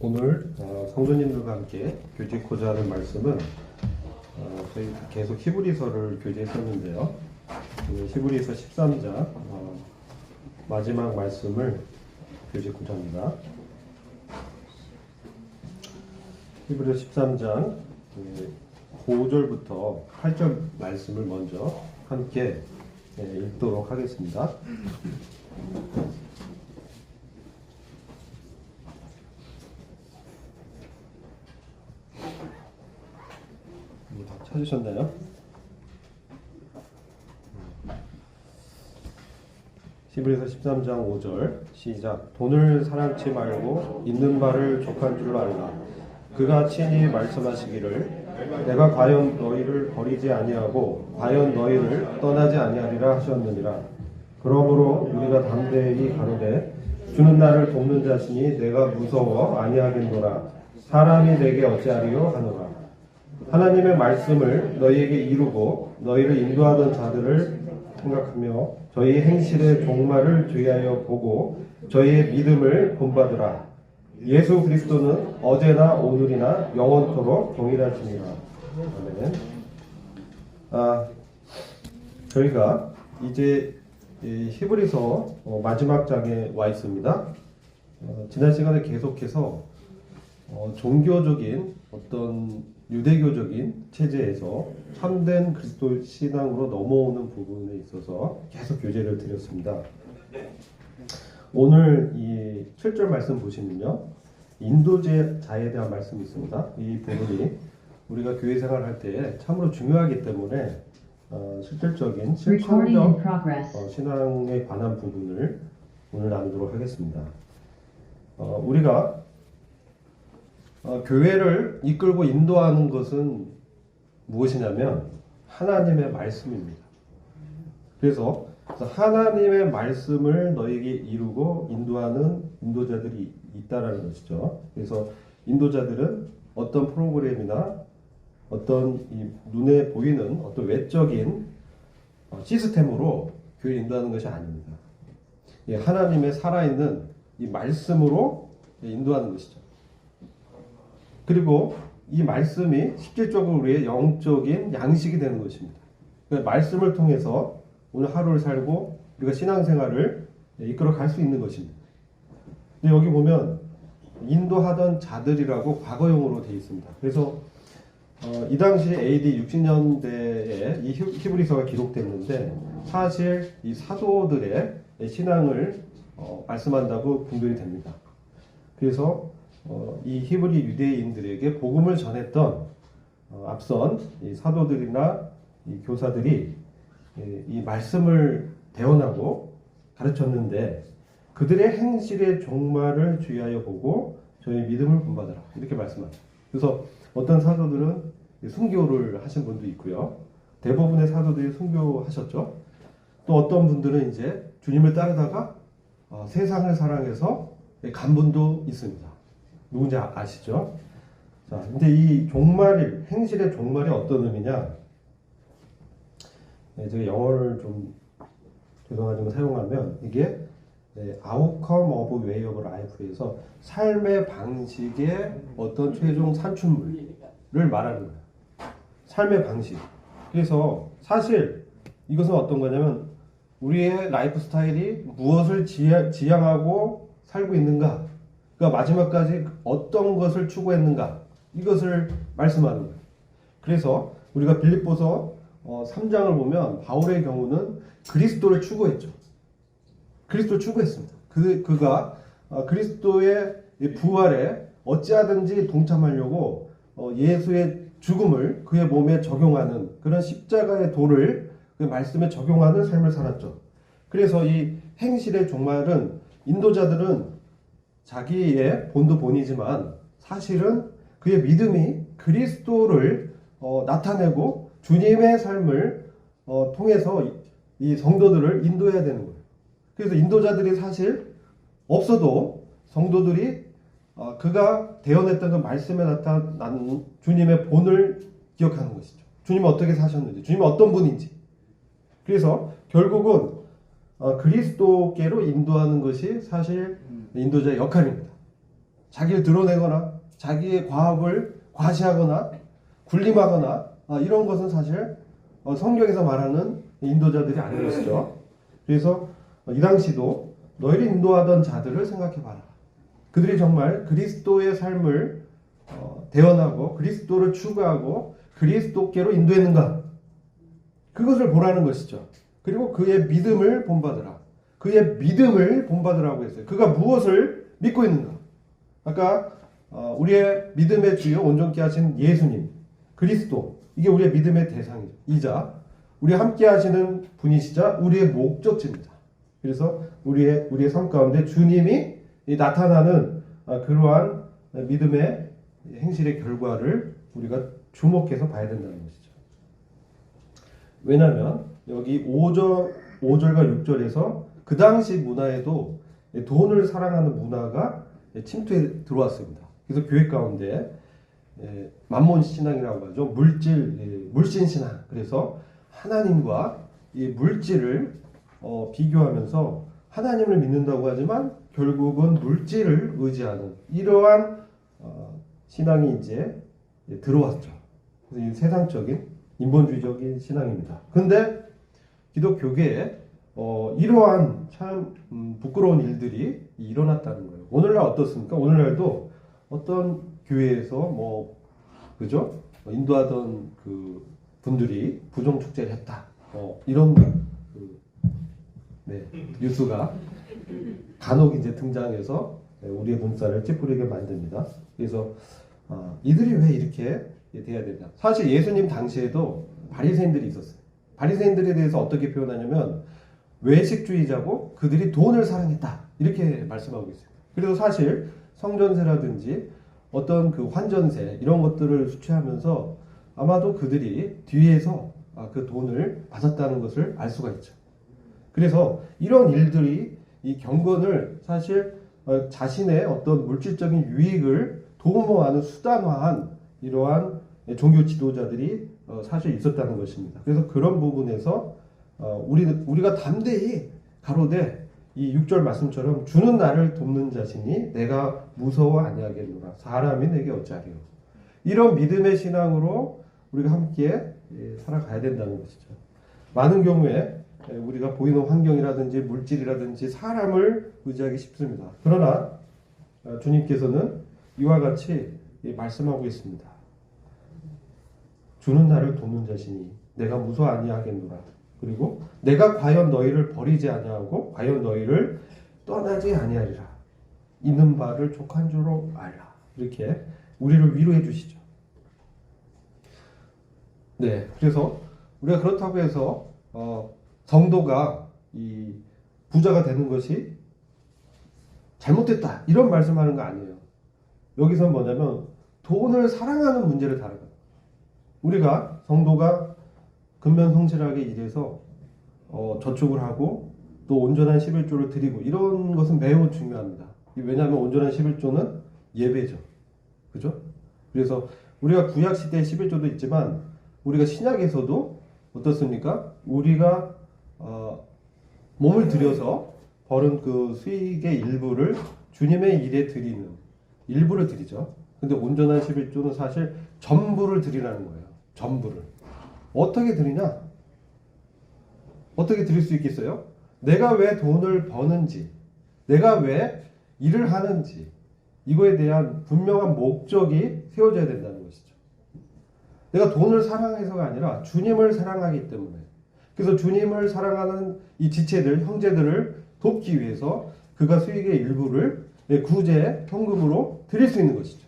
오늘 성도님들과 함께 교제하고자 하는 말씀은 저희 계속 히브리서를 교제했었는데요. 히브리서 13장 마지막 말씀을 교제하고자 합니다. 히브리서 13장 5절부터 8절 말씀을 먼저 함께 읽도록 하겠습니다. 찾으셨나요? 히브리서 13장 5절 시작. 돈을 사랑치 말고 있는 바를 족한 줄로 알라. 그가 친히 말씀하시기를 내가 과연 너희를 버리지 아니하고 과연 너희를 떠나지 아니하리라 하셨느니라. 그러므로 우리가 담대히 가로되 주는 나를 돕는 자시니 내가 무서워 아니하겠노라. 사람이 내게 어찌하리요 하노라. 하나님의 말씀을 너희에게 이루고 너희를 인도하던 자들을 생각하며 저희 행실의 종말을 주의하여 보고 저희의 믿음을 본받으라. 예수 그리스도는 어제나 오늘이나 영원토록 동일하시니라. 아멘. 저희가 이제 히브리서 마지막 장에 와 있습니다. 지난 시간에 계속해서 종교적인 어떤 유대교적인 체제에서 참된 그리스도 신앙으로 넘어오는 부분에 있어서 계속 교제를 드렸습니다. 오늘 이 7절 말씀 보시면요, 인도자에 대한 말씀이 있습니다. 이 부분이 우리가 교회 생활할 때 참으로 중요하기 때문에 실질적인 실천적 신앙에 관한 부분을 오늘 나누도록 하겠습니다. 우리가 교회를 이끌고 인도하는 것은 무엇이냐면 하나님의 말씀입니다. 그래서 하나님의 말씀을 너에게 이루고 인도하는 인도자들이 있다라는 것이죠. 그래서 인도자들은 어떤 프로그램이나 어떤 이 눈에 보이는 어떤 외적인 시스템으로 교회 인도하는 것이 아닙니다. 하나님의 살아있는 이 말씀으로 인도하는 것이죠. 그리고 이 말씀이 실질적으로 우리의 영적인 양식이 되는 것입니다. 그러니까 말씀을 통해서 오늘 하루를 살고 우리가 신앙생활을 이끌어 갈 수 있는 것입니다. 근데 여기 보면 인도하던 자들이라고 과거형으로 되어 있습니다. 그래서 이 당시 AD 60년대에 이 히브리서가 기록됐는데 사실 이 사도들의 신앙을 말씀한다고 분별이 됩니다. 그래서 이 히브리 유대인들에게 복음을 전했던 앞선 이 사도들이나 이 교사들이 이 말씀을 대언하고 가르쳤는데 그들의 행실의 종말을 주의하여 보고 저희 믿음을 본받아라 이렇게 말씀합니다. 그래서 어떤 사도들은 순교를 하신 분도 있고요. 대부분의 사도들이 순교하셨죠. 또 어떤 분들은 이제 주님을 따르다가 세상을 사랑해서 간 분도 있습니다. 누군지 아시죠? 자, 근데 이 종말일, 행실의 종말이 어떤 의미냐? 제가 영어를 좀 죄송하지만 사용하면 이게 outcome of way of life에서 삶의 방식의 어떤 최종 산출물을 말하는 거예요. 삶의 방식. 그래서 사실 이것은 어떤 거냐면 우리의 라이프 스타일이 무엇을 지향하고 살고 있는가? 그러니까 마지막까지 어떤 것을 추구했는가 이것을 말씀하는 거예요. 그래서 우리가 빌립보서 3장을 보면 바울의 경우는 그리스도를 추구했죠. 그리스도를 추구했습니다. 그가 그리스도의 부활에 어찌하든지 동참하려고 예수의 죽음을 그의 몸에 적용하는 그런 십자가의 도를 그 말씀에 적용하는 삶을 살았죠. 그래서 이 행실의 종말은 인도자들은 자기의 본도 본이지만 사실은 그의 믿음이 그리스도를 나타내고 주님의 삶을 통해서 이 성도들을 인도해야 되는 거예요. 그래서 인도자들이 사실 없어도 성도들이 그가 대언했던 그 말씀에 나타난 주님의 본을 기억하는 것이죠. 주님은 어떻게 사셨는지, 주님은 어떤 분인지. 그래서 결국은 그리스도께로 인도하는 것이 사실 인도자의 역할입니다. 자기를 드러내거나 자기의 과업을 과시하거나 군림하거나 이런 것은 사실 성경에서 말하는 인도자들이 아닌 것이죠. 그래서 이 당시도 너희를 인도하던 자들을 생각해봐라. 그들이 정말 그리스도의 삶을 대언하고 그리스도를 추구하고 그리스도께로 인도했는가? 그것을 보라는 것이죠. 그리고 그의 믿음을 본받으라. 그의 믿음을 본받으라고 했어요. 그가 무엇을 믿고 있는가? 아까 우리의 믿음의 주요 온전케 하신 예수님, 그리스도, 이게 우리의 믿음의 대상이자 우리 함께 하시는 분이시자 우리의 목적지입니다. 그래서 우리의 삶 가운데 주님이 나타나는 그러한 믿음의 행실의 결과를 우리가 주목해서 봐야 된다는 것이죠. 왜냐하면 여기 5절과 6절에서 그 당시 문화에도 돈을 사랑하는 문화가 침투해 들어왔습니다. 그래서 교회 가운데 만몬 신앙이라고 하죠. 물신 신앙. 그래서 하나님과 이 물질을 비교하면서 하나님을 믿는다고 하지만 결국은 물질을 의지하는 이러한 신앙이 이제 들어왔죠. 그래서 이 세상적인 인본주의적인 신앙입니다. 그런데 기독교계에 이러한 참 부끄러운 일들이 일어났다는 거예요. 오늘날 어떻습니까? 오늘날도 어떤 교회에서 그죠? 인도하던 그 분들이 부정 축제를 했다. 이런 뉴스가 간혹 이제 등장해서 우리의 눈살을 찌푸리게 만듭니다. 그래서 이들이 왜 이렇게 돼야 되냐? 사실 예수님 당시에도 바리새인들이 있었어요. 바리새인들에 대해서 어떻게 표현하냐면 외식주의자고 그들이 돈을 사랑했다 이렇게 말씀하고 있어요. 그래서 사실 성전세라든지 어떤 그 환전세 이런 것들을 수취하면서 아마도 그들이 뒤에서 그 돈을 받았다는 것을 알 수가 있죠. 그래서 이런 일들이 이 경건을 사실 자신의 어떤 물질적인 유익을 도모하는 수단화한 이러한 종교 지도자들이 사실 있었다는 것입니다. 그래서 그런 부분에서 우리가 담대히 가로되 이 6절 말씀처럼 주는 나를 돕는 자신이 내가 무서워 아니하겠노라. 사람이 내게 어찌하리요. 이런 믿음의 신앙으로 우리가 함께 살아가야 된다는 것이죠. 많은 경우에 우리가 보이는 환경이라든지 물질이라든지 사람을 의지하기 쉽습니다. 그러나 주님께서는 이와 같이 말씀하고 있습니다. 주는 나를 돕는 자신이 내가 무서워 아니하겠노라. 그리고 내가 과연 너희를 버리지 아니하고 과연 너희를 떠나지 아니하리라. 있는 바를 족한 줄로 알라. 이렇게 우리를 위로해 주시죠. 네, 그래서 우리가 그렇다고 해서 성도가 이 부자가 되는 것이 잘못됐다 이런 말씀하는 거 아니에요. 여기서 뭐냐면 돈을 사랑하는 문제를 다루는 거예요. 우리가 성도가 근면성실하게 일해서 저축을 하고 또 온전한 11조를 드리고 이런 것은 매우 중요합니다. 왜냐하면 온전한 11조는 예배죠. 그죠? 그래서 우리가 구약 시대의 11조도 있지만 우리가 신약에서도 어떻습니까? 우리가 몸을 들여서 벌은 그 수익의 일부를 주님의 일에 드리는 일부를 드리죠. 근데 온전한 11조는 사실 전부를 드리라는 거예요. 전부를. 어떻게 드리냐? 어떻게 드릴 수 있겠어요? 내가 왜 돈을 버는지, 내가 왜 일을 하는지, 이거에 대한 분명한 목적이 세워져야 된다는 것이죠. 내가 돈을 사랑해서가 아니라 주님을 사랑하기 때문에. 그래서 주님을 사랑하는 이 지체들, 형제들을 돕기 위해서 그가 수익의 일부를 구제, 현금으로 드릴 수 있는 것이죠.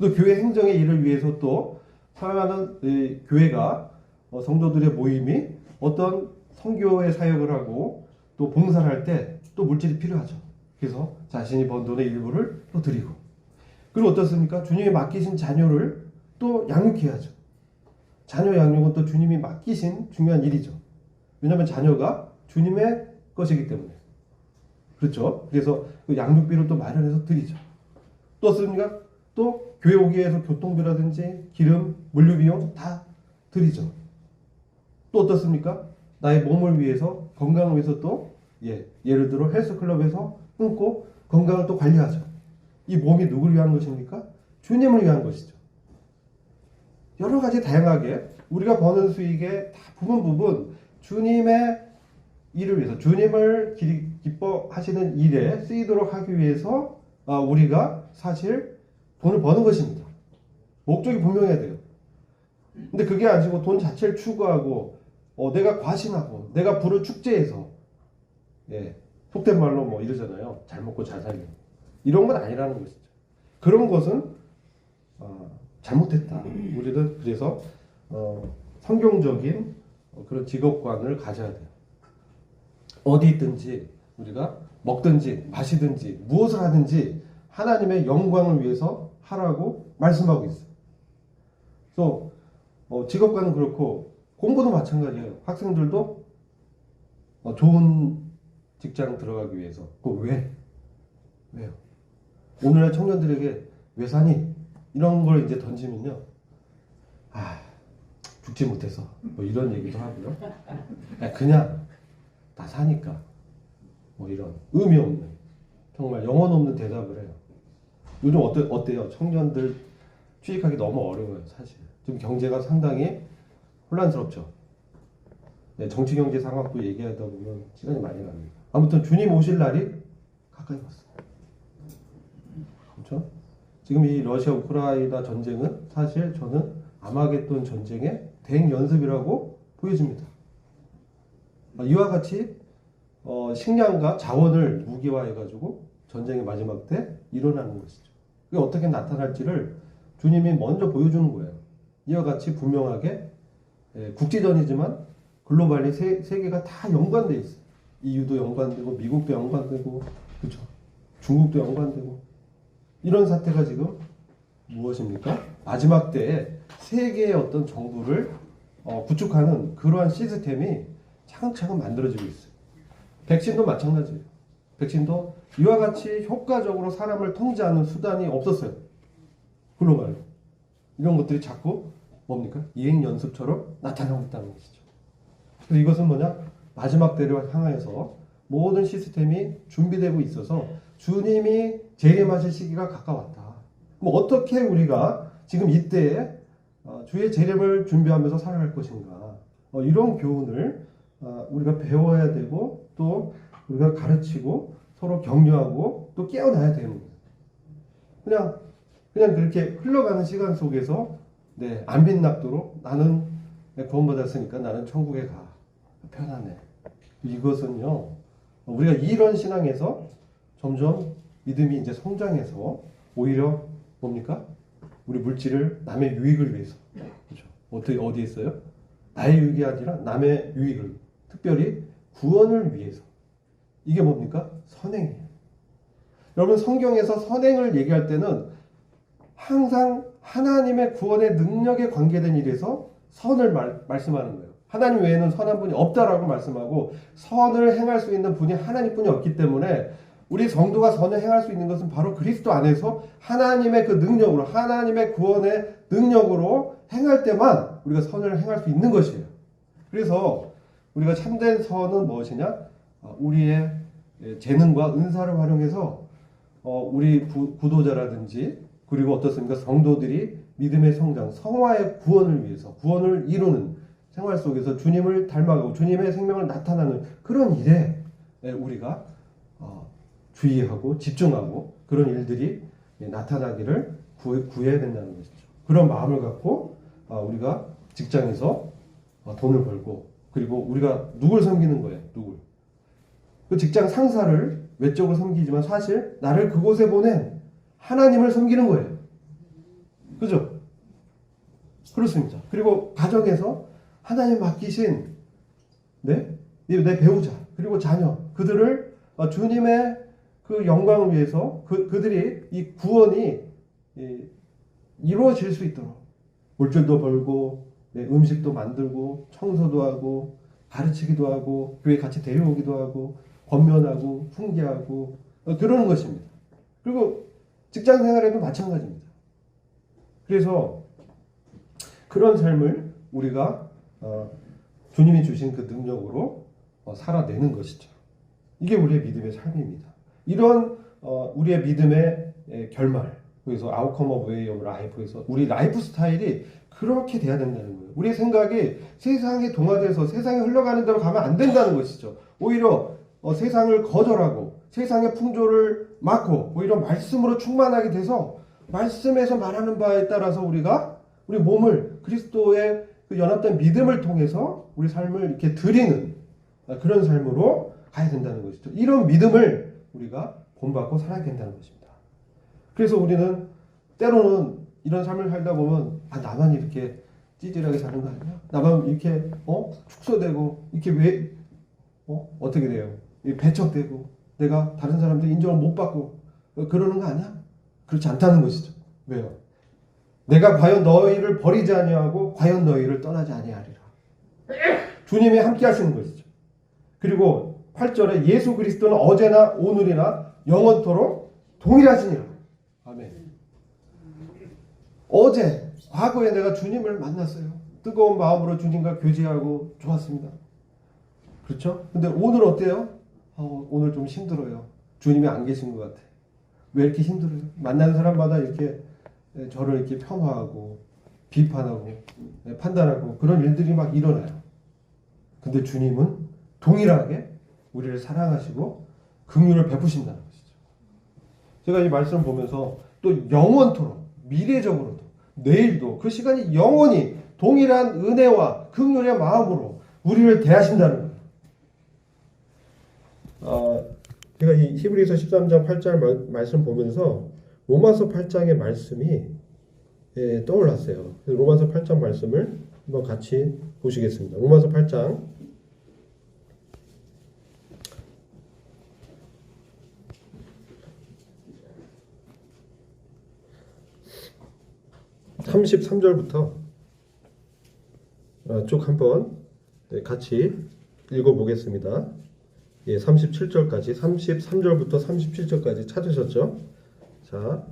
또 교회 행정의 일을 위해서 또 사랑하는 교회가 성도들의 모임이 어떤 선교의 사역을 하고 또 봉사를 할 때 또 물질이 필요하죠. 그래서 자신이 번 돈의 일부를 또 드리고 그리고 어떻습니까? 주님이 맡기신 자녀를 또 양육해야죠. 자녀 양육은 또 주님이 맡기신 중요한 일이죠. 왜냐하면 자녀가 주님의 것이기 때문에. 그렇죠? 그래서 그 양육비를 또 마련해서 드리죠. 또 어떻습니까? 또 교회 오기 위해서 교통비라든지 기름, 물류비용 다 드리죠. 또 어떻습니까? 나의 몸을 위해서 건강을 위해서 또 예를 들어 헬스클럽에서 끊고 건강을 또 관리하죠. 이 몸이 누구를 위한 것입니까? 주님을 위한 것이죠. 여러 가지 다양하게 우리가 버는 수익의 다 부분 주님의 일을 위해서, 주님을 기뻐하시는 일에 쓰이도록 하기 위해서 우리가 사실 돈을 버는 것입니다. 목적이 분명해야 돼요. 근데 그게 아니고 돈 자체를 추구하고 내가 과신하고 내가 부를 축제해서 속된 말로 뭐 이러잖아요. 잘 먹고 잘 살기. 이런 건 아니라는 것이죠. 그런 것은 잘못했다. 우리는 그래서 성경적인 그런 직업관을 가져야 돼요. 어디 있든지 우리가 먹든지 마시든지 무엇을 하든지 하나님의 영광을 위해서 하라고 말씀하고 있어요. 그래서 직업관은 그렇고 공부도 마찬가지예요. 학생들도 좋은 직장 들어가기 위해서. 왜요? 오늘날 청년들에게 왜 사니? 이런 걸 이제 던지면요. 죽지 못해서 뭐 이런 얘기도 하고요. 그냥 다 사니까 뭐 이런 의미 없는, 정말 영혼 없는 대답을 해요. 요즘 어때요? 청년들 취직하기 너무 어려워요. 사실 지금 경제가 상당히 혼란스럽죠. 정치 경제 상황도 얘기하다 보면 시간이 많이 갑니다. 아무튼 주님 오실 날이 가까이 왔어요. 그렇죠? 지금 이 러시아 우크라이나 전쟁은 사실 저는 아마겟돈 전쟁의 대행 연습이라고 보여집니다. 이와 같이 식량과 자원을 무기화해가지고 전쟁의 마지막 때 일어나는 것이죠. 그게 어떻게 나타날지를 주님이 먼저 보여주는 거예요. 이와 같이 분명하게 국제전이지만 글로벌리 세계가 다 연관되어 있어요. EU도 연관되고 미국도 연관되고 그렇죠. 중국도 연관되고 이런 사태가 지금 무엇입니까? 마지막 때에 세계의 어떤 정부를 구축하는 그러한 시스템이 차근차근 만들어지고 있어요. 백신도 마찬가지예요. 백신도 이와 같이 효과적으로 사람을 통제하는 수단이 없었어요. 글로벌로. 이런 것들이 자꾸 뭡니까? 이행 연습처럼 나타나고 있다는 것이죠. 그래서 이것은 뭐냐? 마지막 때를 향해서 모든 시스템이 준비되고 있어서 주님이 재림하실 시기가 가까웠다. 그럼 어떻게 우리가 지금 이때에 주의 재림을 준비하면서 살아갈 것인가? 이런 교훈을 우리가 배워야 되고 또 우리가 가르치고 서로 격려하고 또 깨어나야 되는 거예요. 그냥 그렇게 흘러가는 시간 속에서 안 빛납도록 나는 구원받았으니까 나는 천국에 가. 편하네. 이것은요, 우리가 이런 신앙에서 점점 믿음이 이제 성장해서 오히려 뭡니까? 우리 물질을 남의 유익을 위해서. 그렇죠? 어디에 있어요? 나의 유익이 아니라 남의 유익을, 특별히 구원을 위해서. 이게 뭡니까? 선행이에요. 여러분, 성경에서 선행을 얘기할 때는 항상 하나님의 구원의 능력에 관계된 일에서 선을 말씀하는 거예요. 하나님 외에는 선한 분이 없다라고 말씀하고 선을 행할 수 있는 분이 하나님뿐이 없기 때문에 우리 성도가 선을 행할 수 있는 것은 바로 그리스도 안에서 하나님의 그 능력으로, 하나님의 구원의 능력으로 행할 때만 우리가 선을 행할 수 있는 것이에요. 그래서 우리가 참된 선은 무엇이냐? 우리의 재능과 은사를 활용해서 우리 구도자라든지 그리고 어떻습니까? 성도들이 믿음의 성장, 성화의 구원을 위해서 구원을 이루는 생활 속에서 주님을 닮아가고 주님의 생명을 나타나는 그런 일에 우리가 주의하고 집중하고 그런 일들이 나타나기를 구해야 된다는 것이죠. 그런 마음을 갖고 우리가 직장에서 돈을 벌고 그리고 우리가 누굴 섬기는 거예요. 누굴? 그 직장 상사를 외적으로 섬기지만 사실 나를 그곳에 보낸 하나님을 섬기는 거예요. 그죠? 그렇습니다. 그리고 가정에서 하나님 맡기신 내 배우자 그리고 자녀 그들을 주님의 그 영광을 위해서 그들이 이 구원이 이루어질 수 있도록 물질도 벌고 음식도 만들고 청소도 하고 가르치기도 하고 교회 같이 데려오기도 하고 권면하고 훈계하고 그러는 것입니다. 그리고 직장 생활에도 마찬가지입니다. 그래서 그런 삶을 우리가 주님이 주신 그 능력으로 살아내는 것이죠. 이게 우리의 믿음의 삶입니다. 이런 우리의 믿음의 결말, 그래서 아웃컴 오브 웨이 오브 라이프에서 우리 라이프 스타일이 그렇게 돼야 된다는 거예요. 우리 생각이 세상에 동화돼서 세상에 흘러가는 대로 가면 안 된다는 것이죠. 오히려 세상을 거절하고 세상의 풍조를 막고 오히려 말씀으로 충만하게 돼서 말씀에서 말하는 바에 따라서 우리가 우리 몸을 그리스도의 그 연합된 믿음을 통해서 우리 삶을 이렇게 드리는 그런 삶으로 가야 된다는 것이죠. 이런 믿음을 우리가 본받고 살아야 된다는 것입니다. 그래서 우리는 때로는 이런 삶을 살다 보면 나만 이렇게 찌질하게 사는 거 아니야? 나만 이렇게 축소되고 이렇게 왜 어떻게 돼요? 배척되고 내가 다른 사람들 인정을 못 받고 그러는 거 아니야? 그렇지 않다는 것이죠. 왜요? 내가 과연 너희를 버리지 아니하고 과연 너희를 떠나지 아니하리라. 주님이 함께 하시는 것이죠. 그리고 8절에 예수 그리스도는 어제나 오늘이나 영원토록 동일하시니라. 아멘. 어제 과거에 내가 주님을 만났어요. 뜨거운 마음으로 주님과 교제하고 좋았습니다. 그렇죠? 근데 오늘 어때요? 오늘 좀 힘들어요. 주님이 안 계신 것 같아. 왜 이렇게 힘들어요? 만나는 사람마다 이렇게 저를 이렇게 폄하하고 비판하고 판단하고 그런 일들이 막 일어나요. 근데 주님은 동일하게 우리를 사랑하시고 긍휼을 베푸신다는 것이죠. 제가 이 말씀을 보면서 또 영원토록 미래적으로도 내일도 그 시간이 영원히 동일한 은혜와 긍휼의 마음으로 우리를 대하신다는 거예요. 제가 이 히브리서 13장 8절 말씀 보면서 로마서 8장의 말씀이 떠올랐어요. 로마서 8장 말씀을 한번 같이 보시겠습니다. 로마서 8장 33절부터 쭉 한번 같이 읽어보겠습니다. 37절까지 33절부터 37절까지 찾으셨죠? 자,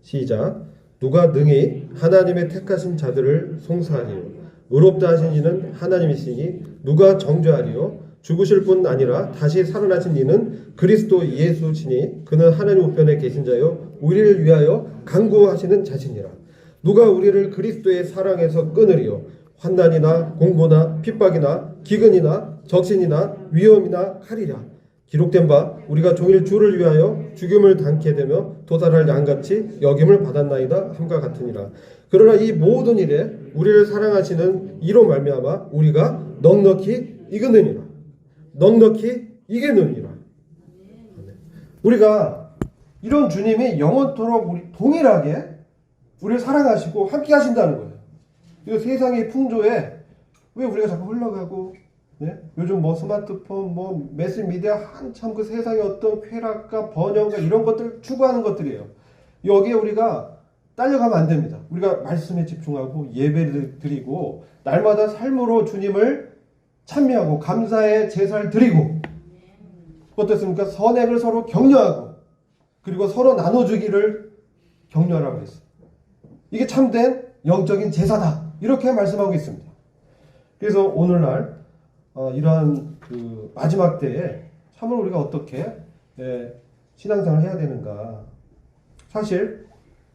시작. 누가 능히 하나님의 택하신 자들을 송사하리요? 의롭다 하신 이는 하나님이시니 누가 정죄하리요? 죽으실 뿐 아니라 다시 살아나신 이는 그리스도 예수시니 그는 하나님 우편에 계신 자요 우리를 위하여 간구하시는 자시니라. 누가 우리를 그리스도의 사랑에서 끊으리요? 환난이나 공고나 핍박이나 기근이나 적신이나 위험이나 칼이라. 기록된 바 우리가 종일 주를 위하여 죽임을 당케 되며 도살할 양같이 여김을 받았나이다 함과 같으니라. 그러나 이 모든 일에 우리를 사랑하시는 이로 말미암아 우리가 넉넉히 이기느니라. 넉넉히 이기느니라. 우리가 이런 주님이 영원토록 우리 동일하게 우리를 사랑하시고 함께 하신다는 거예요. 이 세상의 풍조에 왜 우리가 자꾸 흘러가고 요즘 스마트폰 매스미디어 한참 그 세상의 어떤 쾌락과 번영과 이런 것들 추구하는 것들이에요. 여기에 우리가 딸려가면 안 됩니다. 우리가 말씀에 집중하고 예배를 드리고 날마다 삶으로 주님을 찬미하고 감사의 제사를 드리고 어떻습니까? 선행을 서로 격려하고 그리고 서로 나눠주기를 격려하라고 했어요. 이게 참된 영적인 제사다. 이렇게 말씀하고 있습니다. 그래서 오늘날 이러한 그 마지막 때에 참으로 우리가 어떻게 신앙생활을 해야 되는가. 사실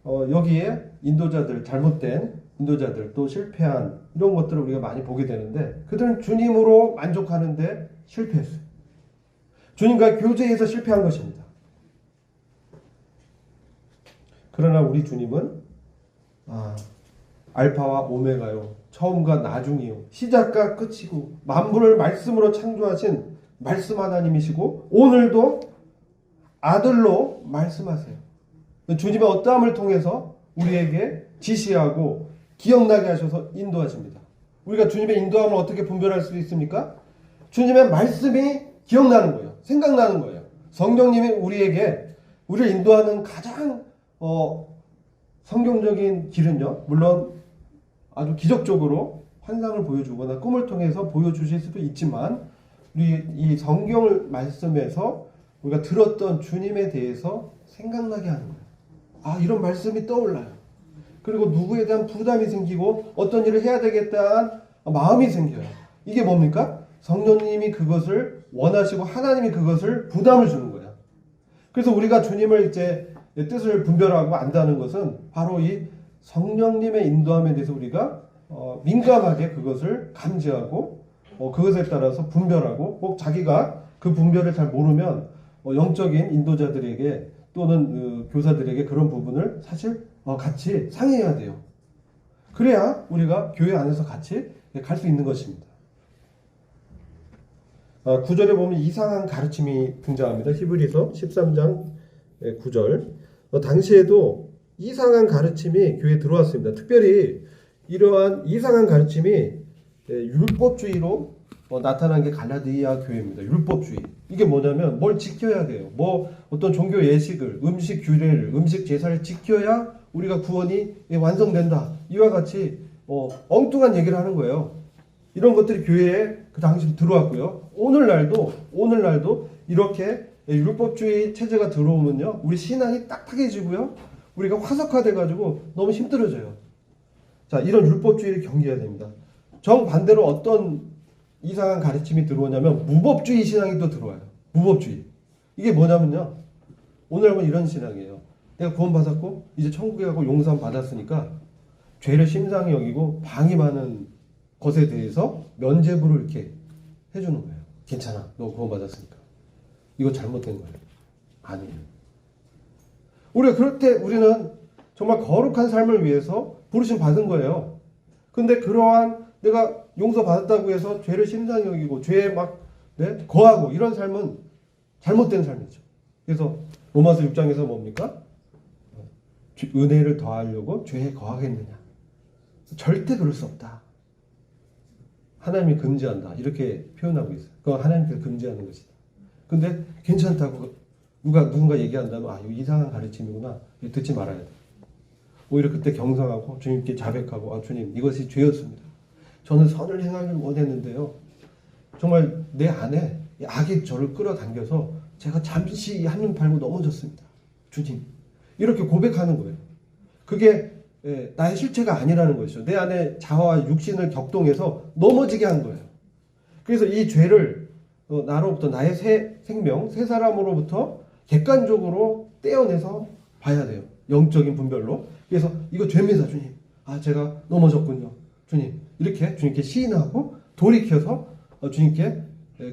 여기에 인도자들, 잘못된 인도자들, 또 실패한 이런 것들을 우리가 많이 보게 되는데 그들은 주님으로 만족하는데 실패했어요. 주님과 교제해서 실패한 것입니다. 그러나 우리 주님은 알파와 오메가요, 처음과 나중이요, 시작과 끝이고 만물을 말씀으로 창조하신 말씀 하나님이시고 오늘도 아들로 말씀하세요. 주님의 어떠함을 통해서 우리에게 지시하고 기억나게 하셔서 인도하십니다. 우리가 주님의 인도함을 어떻게 분별할 수 있습니까? 주님의 말씀이 기억나는 거예요. 생각나는 거예요. 성령님이 우리에게 우리를 인도하는 가장 성경적인 길은요, 물론 아주 기적적으로 환상을 보여주거나 꿈을 통해서 보여주실 수도 있지만 우리 이 성경을 말씀에서 우리가 들었던 주님에 대해서 생각나게 하는 거예요. 이런 말씀이 떠올라요. 그리고 누구에 대한 부담이 생기고 어떤 일을 해야 되겠다는 마음이 생겨요. 이게 뭡니까? 성령님이 그것을 원하시고 하나님이 그것을 부담을 주는 거예요. 그래서 우리가 주님을 이제 뜻을 분별하고 안다는 것은 바로 이 성령님의 인도함에 대해서 우리가 민감하게 그것을 감지하고 그것에 따라서 분별하고, 꼭 자기가 그 분별을 잘 모르면 영적인 인도자들에게 또는 교사들에게 그런 부분을 사실 같이 상의해야 돼요. 그래야 우리가 교회 안에서 같이 갈 수 있는 것입니다. 9절에 보면 이상한 가르침이 등장합니다. 히브리서 13장 9절. 당시에도 이상한 가르침이 교회에 들어왔습니다. 특별히 이러한 이상한 가르침이 율법주의로 나타난 게 갈라디아 교회입니다. 율법주의. 이게 뭐냐면 뭘 지켜야 돼요. 뭐 어떤 종교 예식을, 음식 규례를, 음식 제사를 지켜야 우리가 구원이 완성된다. 이와 같이 엉뚱한 얘기를 하는 거예요. 이런 것들이 교회에 그 당시 들어왔고요. 오늘날도 이렇게 율법주의 체제가 들어오면요, 우리 신앙이 딱딱해지고요, 우리가 화석화돼가지고 너무 힘들어져요. 자, 이런 율법주의를 경계해야 됩니다. 정반대로 어떤 이상한 가르침이 들어오냐면 무법주의 신앙이 또 들어와요. 무법주의. 이게 뭐냐면요, 오늘 하면 이런 신앙이에요. 내가 구원받았고 이제 천국에 가고 용서함 받았으니까 죄를 심상히 여기고 방임하는 것에 대해서 면죄부를 이렇게 해주는 거예요. 괜찮아, 너 구원받았으니까. 이거 잘못된 거예요. 아니에요. 우리가 그럴 때 우리는 정말 거룩한 삶을 위해서 부르심 받은 거예요. 근데 그러한 내가 용서받았다고 해서 죄를 심상히 여기고 죄에 막 거하고 이런 삶은 잘못된 삶이죠. 그래서 로마서 6장에서 뭡니까? 은혜를 더하려고 죄에 거하겠느냐? 절대 그럴 수 없다. 하나님이 금지한다. 이렇게 표현하고 있어요. 그건 하나님께서 금지하는 것이다. 근데 괜찮다고 누군가 얘기한다면 이거 이상한 가르침이구나. 듣지 말아야 돼. 오히려 그때 경성하고 주님께 자백하고 주님, 이것이 죄였습니다. 저는 선을 행하길 원했는데요, 정말 내 안에 악이 저를 끌어당겨서 제가 잠시 한눈 팔고 넘어졌습니다. 주님, 이렇게 고백하는 거예요. 그게 나의 실체가 아니라는 것이죠. 내 안에 자아와 육신을 격동해서 넘어지게 한 거예요. 그래서 이 죄를 나로부터, 나의 새 생명, 새 사람으로부터 객관적으로 떼어내서 봐야 돼요. 영적인 분별로. 그래서 이거 죄입니다, 주님. 제가 넘어졌군요. 주님. 이렇게 주님께 시인하고 돌이켜서 주님께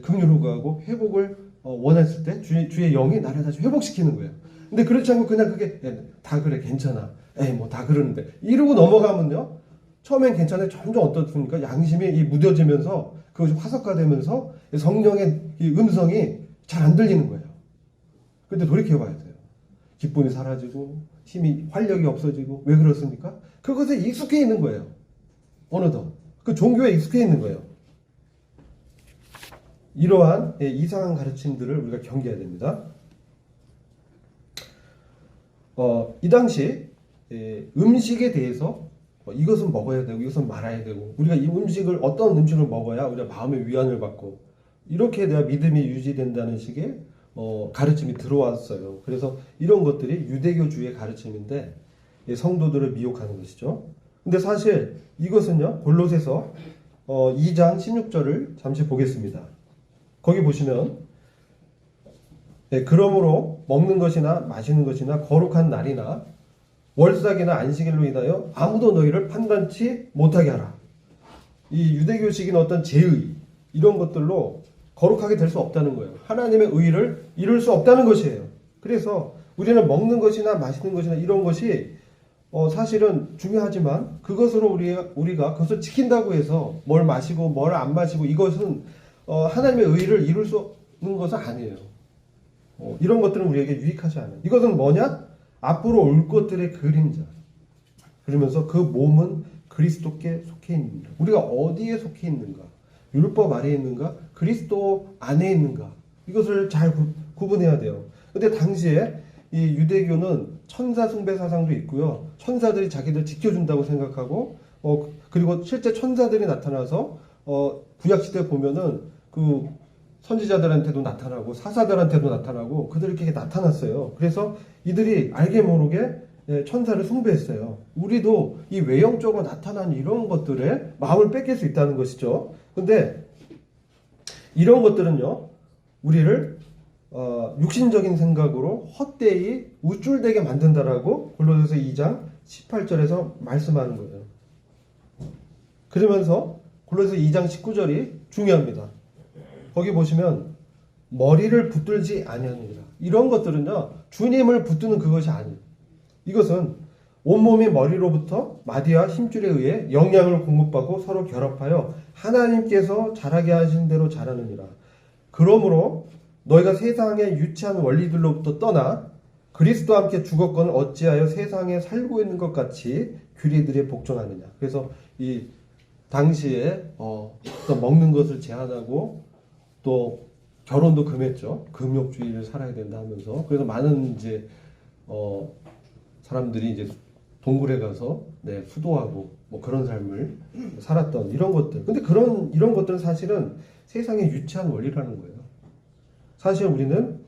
긍휼을 구하고 회복을 원했을 때 주의 영이 나를 다시 회복시키는 거예요. 근데 그렇지 않고 그냥 그게 다 그래, 괜찮아, 뭐 다 그러는데 이러고 넘어가면요, 처음엔 괜찮아요. 점점 어떻습니까? 양심이 무뎌지면서 그것이 화석화되면서 성령의 이 음성이 잘 안 들리는 거예요. 근데 돌이켜봐야 돼요. 기쁨이 사라지고 힘이, 활력이 없어지고. 왜 그렇습니까? 그것에 익숙해 있는 거예요. 어느덧 그 종교에 익숙해 있는 거예요. 이러한 이상한 가르침들을 우리가 경계해야 됩니다. 이 당시 음식에 대해서 이것은 먹어야 되고 이것은 말아야 되고, 우리가 이 음식을, 어떤 음식을 먹어야 우리가 마음의 위안을 받고 이렇게 돼야 믿음이 유지된다는 식의 가르침이 들어왔어요. 그래서 이런 것들이 유대교주의 가르침인데 성도들을 미혹하는 것이죠. 근데 사실 이것은요, 골로새서 2장 16절을 잠시 보겠습니다. 거기 보시면 그러므로 먹는 것이나 마시는 것이나 거룩한 날이나 월삭이나 안식일로 인하여 아무도 너희를 판단치 못하게 하라. 이 유대교식인 어떤 제의, 이런 것들로 거룩하게 될 수 없다는 거예요. 하나님의 의를 이룰 수 없다는 것이에요. 그래서 우리는 먹는 것이나 마시는 것이나 이런 것이 사실은 중요하지만 그것으로 우리가 그것을 지킨다고 해서 뭘 마시고 뭘 안 마시고 이것은 하나님의 의를 이룰 수 없는 것은 아니에요. 이런 것들은 우리에게 유익하지 않아요. 이것은 뭐냐? 앞으로 올 것들의 그림자. 그러면서 그 몸은 그리스도께 속해 있는가? 우리가 어디에 속해 있는가? 율법 아래에 있는가? 그리스도 안에 있는가? 이것을 잘 구분해야 돼요. 근데 당시에 이 유대교는 천사 숭배 사상도 있고요. 천사들이 자기들 지켜준다고 생각하고, 그리고 실제 천사들이 나타나서 구약시대 보면은 그 선지자들한테도 나타나고 사사들한테도 나타나고 그들에게 나타났어요. 그래서 이들이 알게 모르게 천사를 숭배했어요. 우리도 이 외형적으로 나타난 이런 것들에 마음을 뺏길 수 있다는 것이죠. 근데 이런 것들은요, 우리를 육신적인 생각으로 헛되이 우쭐대게 만든다라고 골로새서 2장 18절에서 말씀하는 거예요. 그러면서 골로새서 2장 19절이 중요합니다. 거기 보시면 머리를 붙들지 아니하느니라. 이런 것들은요, 주님을 붙드는 그것이 아니에요. 이것은 온몸이 머리로부터 마디와 힘줄에 의해 영양을 공급받고 서로 결합하여 하나님께서 자라게 하신 대로 자라느니라. 그러므로 너희가 세상의 유치한 원리들로부터 떠나 그리스도와 함께 죽었거늘 어찌하여 세상에 살고 있는 것 같이 규례들에 복종하느냐. 그래서 이 당시에 또 먹는 것을 제한하고 또 결혼도 금했죠. 금욕주의를 살아야 된다 하면서. 그래서 많은 이제 사람들이 이제 동굴에 가서 수도하고 뭐 그런 삶을 살았던 이런 것들. 근데 이런 것들은 사실은 세상의 유치한 원리라는 거예요. 사실 우리는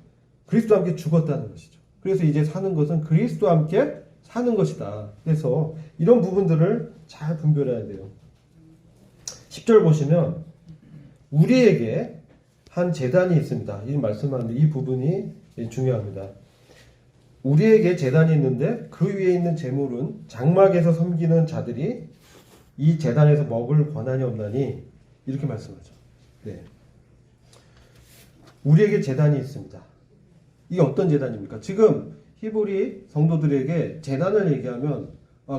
그리스도와 함께 죽었다는 것이죠. 그래서 이제 사는 것은 그리스도와 함께 사는 것이다. 그래서 이런 부분들을 잘 분별해야 돼요. 10절 보시면 우리에게 한 제단이 있습니다. 이 말씀하는데 이 부분이 중요합니다. 우리에게 제단이 있는데 그 위에 있는 제물은 장막에서 섬기는 자들이 이 제단에서 먹을 권한이 없나니 이렇게 말씀하죠. 네. 우리에게 제단이 있습니다. 이게 어떤 제단입니까? 지금 히브리 성도들에게 제단을 얘기하면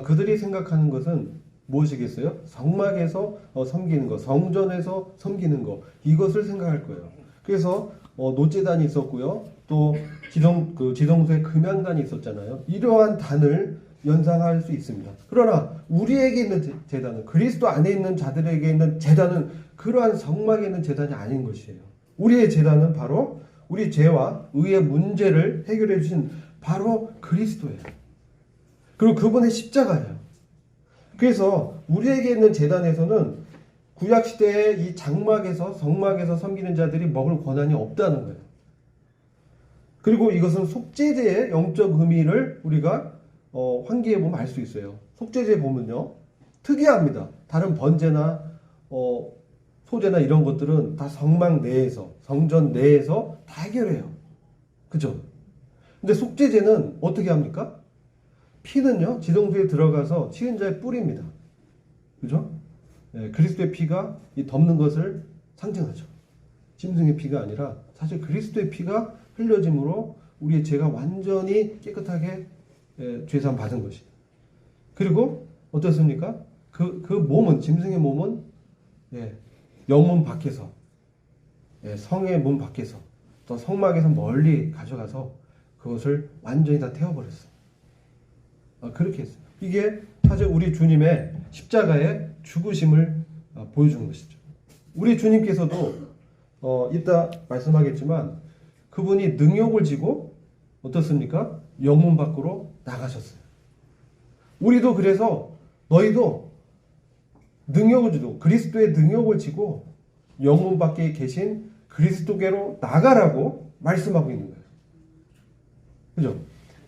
그들이 생각하는 것은 무엇이겠어요? 성막에서 섬기는 것, 성전에서 섬기는 것, 이것을 생각할 거예요. 그래서 노제단이 있었고요. 또 지성소에 금양단이 있었잖아요. 이러한 단을 연상할 수 있습니다. 그러나 우리에게 있는 제단은, 그리스도 안에 있는 자들에게 있는 제단은 그러한 성막에 있는 제단이 아닌 것이에요. 우리의 제단은 바로 우리 죄와 의의 문제를 해결해 주신 바로 그리스도예요. 그리고 그분의 십자가예요. 그래서 우리에게 있는 제단에서는 구약시대의 이 장막에서 성막에서 섬기는 자들이 먹을 권한이 없다는 거예요. 그리고 이것은 속죄제의 영적 의미를 우리가 환기해 보면 알 수 있어요. 속죄제 보면요, 특이합니다. 다른 번제나 소제나 이런 것들은 다 성막 내에서, 성전 내에서 다 해결해요. 그죠? 근데 속죄제는 어떻게 합니까? 피는요, 지성소에 들어가서 치은 자의 뿔입니다. 그죠? 그리스도의 피가 이 덮는 것을 상징하죠. 짐승의 피가 아니라 사실 그리스도의 피가 흘려짐으로 우리의 죄가 완전히 깨끗하게 죄사함 받은 것이. 그리고 어떻습니까? 그 몸은, 짐승의 몸은 영문 밖에서, 성의 문 밖에서, 또 성막에서 멀리 가져가서 그것을 완전히 다 태워버렸어요. 그렇게 했어요. 이게 사실 우리 주님의 십자가의 죽으심을 보여주는 것이죠. 우리 주님께서도 이따 말씀하겠지만 그분이 능욕을 지고 어떻습니까? 영문 밖으로 나가셨어요. 우리도 그래서 너희도 능욕을 지고 그리스도의 능욕을 지고 영문 밖에 계신 그리스도께로 나가라고 말씀하고 있는 거예요. 그죠?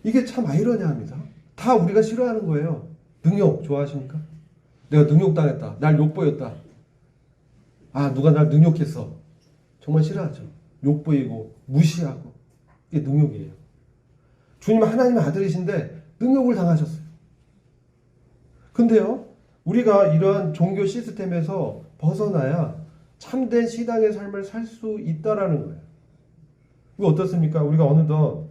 이게 참 아이러니합니다. 다 우리가 싫어하는 거예요. 능욕 좋아하십니까? 내가 능욕당했다. 날 욕보였다. 누가 날 능욕했어. 정말 싫어하죠. 욕보이고 무시하고. 이게 능욕이에요. 주님은 하나님의 아들이신데 능욕을 당하셨어요. 근데요, 우리가 이러한 종교 시스템에서 벗어나야 참된 신앙의 삶을 살 수 있다라는 거예요. 이거 어떻습니까? 우리가 어느덧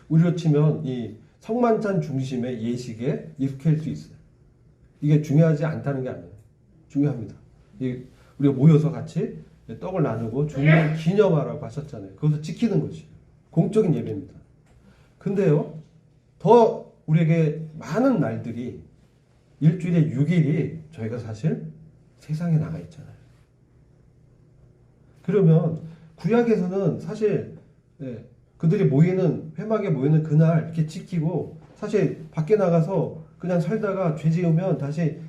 우리로 치면 이 성만찬 중심의 예식에 익숙해질 수 있어요. 이게 중요하지 않다는 게 아니에요. 중요합니다. 우리가 모여서 같이 떡을 나누고 주님을 기념하라고 하셨잖아요. 그것을 지키는 것이 공적인 예배입니다. 근데요, 더 우리에게 많은 날들이 일주일에 6일이 저희가 사실 세상에 나가 있잖아요. 그러면 구약에서는 사실 그들이 회막에 모이는 그날 이렇게 지키고 사실 밖에 나가서 그냥 살다가 죄 지으면 다시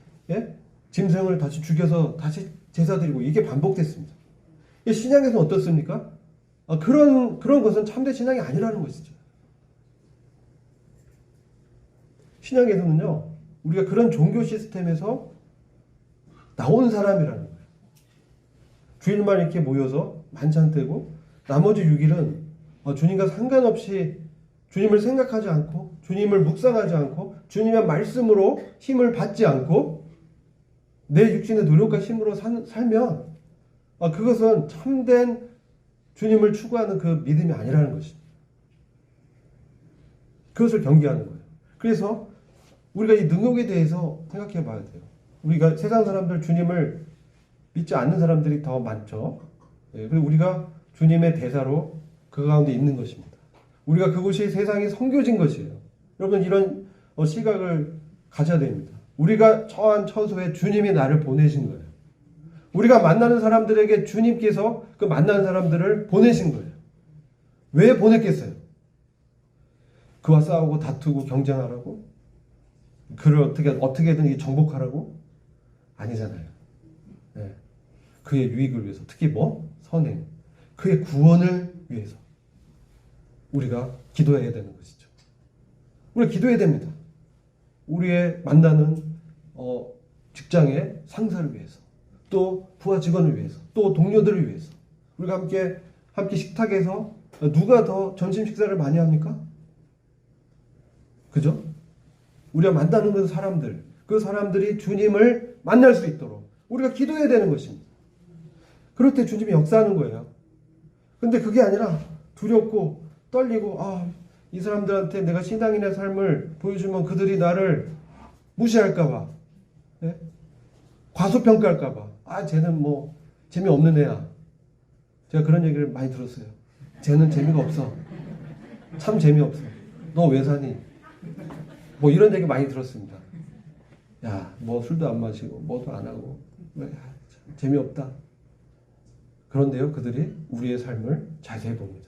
짐승을 다시 죽여서 다시 제사 드리고 이게 반복됐습니다. 신약에서는 어떻습니까? 그런 것은 참된 신앙이 아니라는 것이죠. 신약에서는요, 우리가 그런 종교 시스템에서 나온 사람이라는 거예요. 주일만 이렇게 모여서 만찬 때고 나머지 6일은 주님과 상관없이 주님을 생각하지 않고 주님을 묵상하지 않고 주님의 말씀으로 힘을 받지 않고 내 육신의 노력과 힘으로 살면 그것은 참된 주님을 추구하는 그 믿음이 아니라는 것입니다. 그것을 경계하는 거예요. 그래서 우리가 이 능욕에 대해서 생각해 봐야 돼요. 우리가 세상 사람들 주님을 믿지 않는 사람들이 더 많죠. 그리고 우리가 주님의 대사로 그 가운데 있는 것입니다. 우리가 그곳이 세상이 섬겨진 것이에요. 여러분 이런 시각을 가져야 됩니다. 우리가 처한 처소에 주님이 나를 보내신 거예요. 우리가 만나는 사람들에게 주님께서 그 만나는 사람들을 보내신 거예요. 왜 보냈겠어요? 그와 싸우고 다투고 경쟁하라고? 그를 어떻게든 정복하라고? 아니잖아요. 네. 그의 유익을 위해서, 특히 선행, 그의 구원을 위해서 우리가 기도해야 되는 것이죠. 우리가 기도해야 됩니다. 우리의 만나는 직장의 상사를 위해서, 또 부하 직원을 위해서, 또 동료들을 위해서. 우리가 함께 식탁에서 누가 더 점심 식사를 많이 합니까? 그죠? 우리가 만나는 그 사람들이 주님을 만날 수 있도록 우리가 기도해야 되는 것입니다. 그럴 때 주님이 역사하는 거예요. 근데 그게 아니라 두렵고 떨리고 이 사람들한테 내가 신앙인의 삶을 보여주면 그들이 나를 무시할까봐, 네? 과소평가할까봐, 쟤는 재미없는 애야. 제가 그런 얘기를 많이 들었어요. 쟤는 재미가 없어. 참 재미없어. 너 왜 사니? 이런 얘기 많이 들었습니다. 야, 술도 안 마시고 뭐도 안 하고 재미없다. 그런데요, 그들이 우리의 삶을 자세히 봅니다.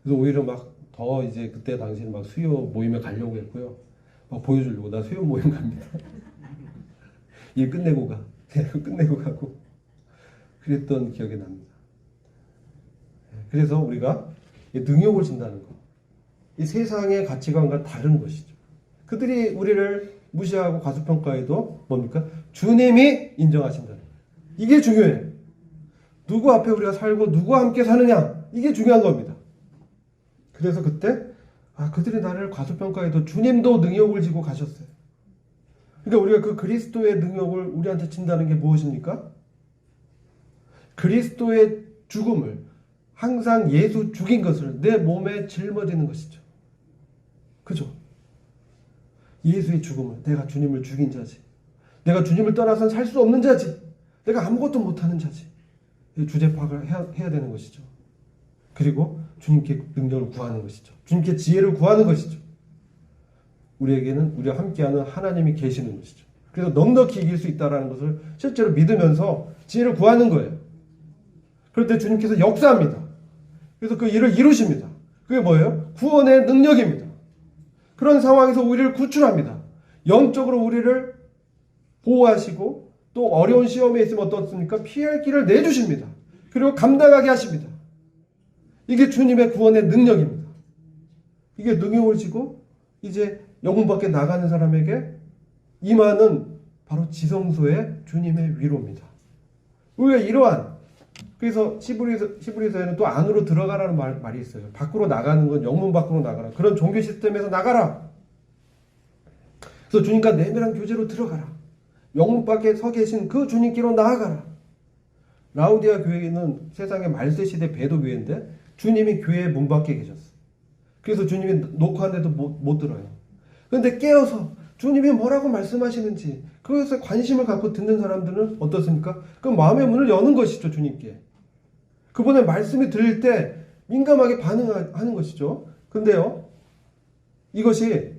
그래서 오히려 더 이제 그때 당시에는 수요 모임에 가려고 했고요. 보여주려고 나 수요 모임 갑니다. 일 끝내고 가. 끝내고 가고. 그랬던 기억이 납니다. 그래서 우리가 능욕을 준다는 것. 이 세상의 가치관과 다른 것이죠. 그들이 우리를 무시하고 과소평가해도 뭡니까? 주님이 인정하신다는 거예요. 이게 중요해요. 누구 앞에 우리가 살고 누구와 함께 사느냐, 이게 중요한 겁니다. 그래서 그때 그들이 나를 과소평가해도 주님도 능욕을 지고 가셨어요. 그러니까 우리가 그 그리스도의 능욕을 우리한테 진다는 게 무엇입니까? 그리스도의 죽음을, 항상 예수 죽인 것을 내 몸에 짊어지는 것이죠. 그죠? 예수의 죽음을, 내가 주님을 죽인 자지, 내가 주님을 떠나서는 살 수 없는 자지, 내가 아무것도 못하는 자지, 주제 파악을 해야 되는 것이죠. 그리고 주님께 능력을 구하는 것이죠. 주님께 지혜를 구하는 것이죠. 우리에게는 우리와 함께하는 하나님이 계시는 것이죠. 그래서 넉넉히 이길 수 있다는 것을 실제로 믿으면서 지혜를 구하는 거예요. 그럴 때 주님께서 역사합니다. 그래서 그 일을 이루십니다. 그게 뭐예요? 구원의 능력입니다. 그런 상황에서 우리를 구출합니다. 영적으로 우리를 보호하시고 또 어려운 시험에 있으면 어떻습니까? 피할 길을 내주십니다. 그리고 감당하게 하십니다. 이게 주님의 구원의 능력입니다. 이게 능력을 지고 이제 영혼 밖에 나가는 사람에게 임하는 바로 지성소의 주님의 위로입니다. 우리가 이러한, 그래서 시브리서에는 또 안으로 들어가라는 말이 있어요. 밖으로 나가는 건 영문 밖으로 나가라. 그런 종교 시스템에서 나가라. 그래서 주님과 내밀한 교제로 들어가라. 영문 밖에 서 계신 그 주님께로 나아가라. 라우디아 교회는 세상의 말세 시대 배도 교회인데 주님이 교회 문 밖에 계셨어요. 그래서 주님이 녹화하는데도 못 들어요. 그런데 깨어서 주님이 뭐라고 말씀하시는지 그것에 관심을 갖고 듣는 사람들은 어떻습니까? 그 마음의 문을 여는 것이죠. 주님께. 그분의 말씀이 들릴 때 민감하게 반응하는 것이죠. 근데요, 이것이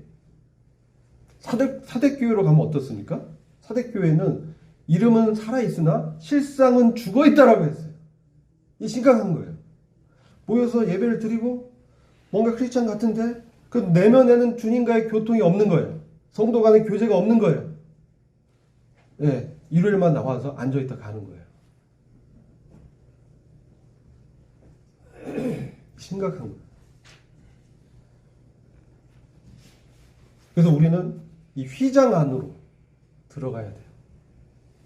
사대교회로 가면 어떻습니까? 사대교회는 이름은 살아있으나 실상은 죽어있다라고 했어요. 이 심각한 거예요. 모여서 예배를 드리고 뭔가 크리스찬 같은데 그 내면에는 주님과의 교통이 없는 거예요. 성도 간의 교제가 없는 거예요. 예, 일요일만 나와서 앉아있다 가는 거예요. 심각한 거예요. 그래서 우리는 이 휘장 안으로 들어가야 돼요.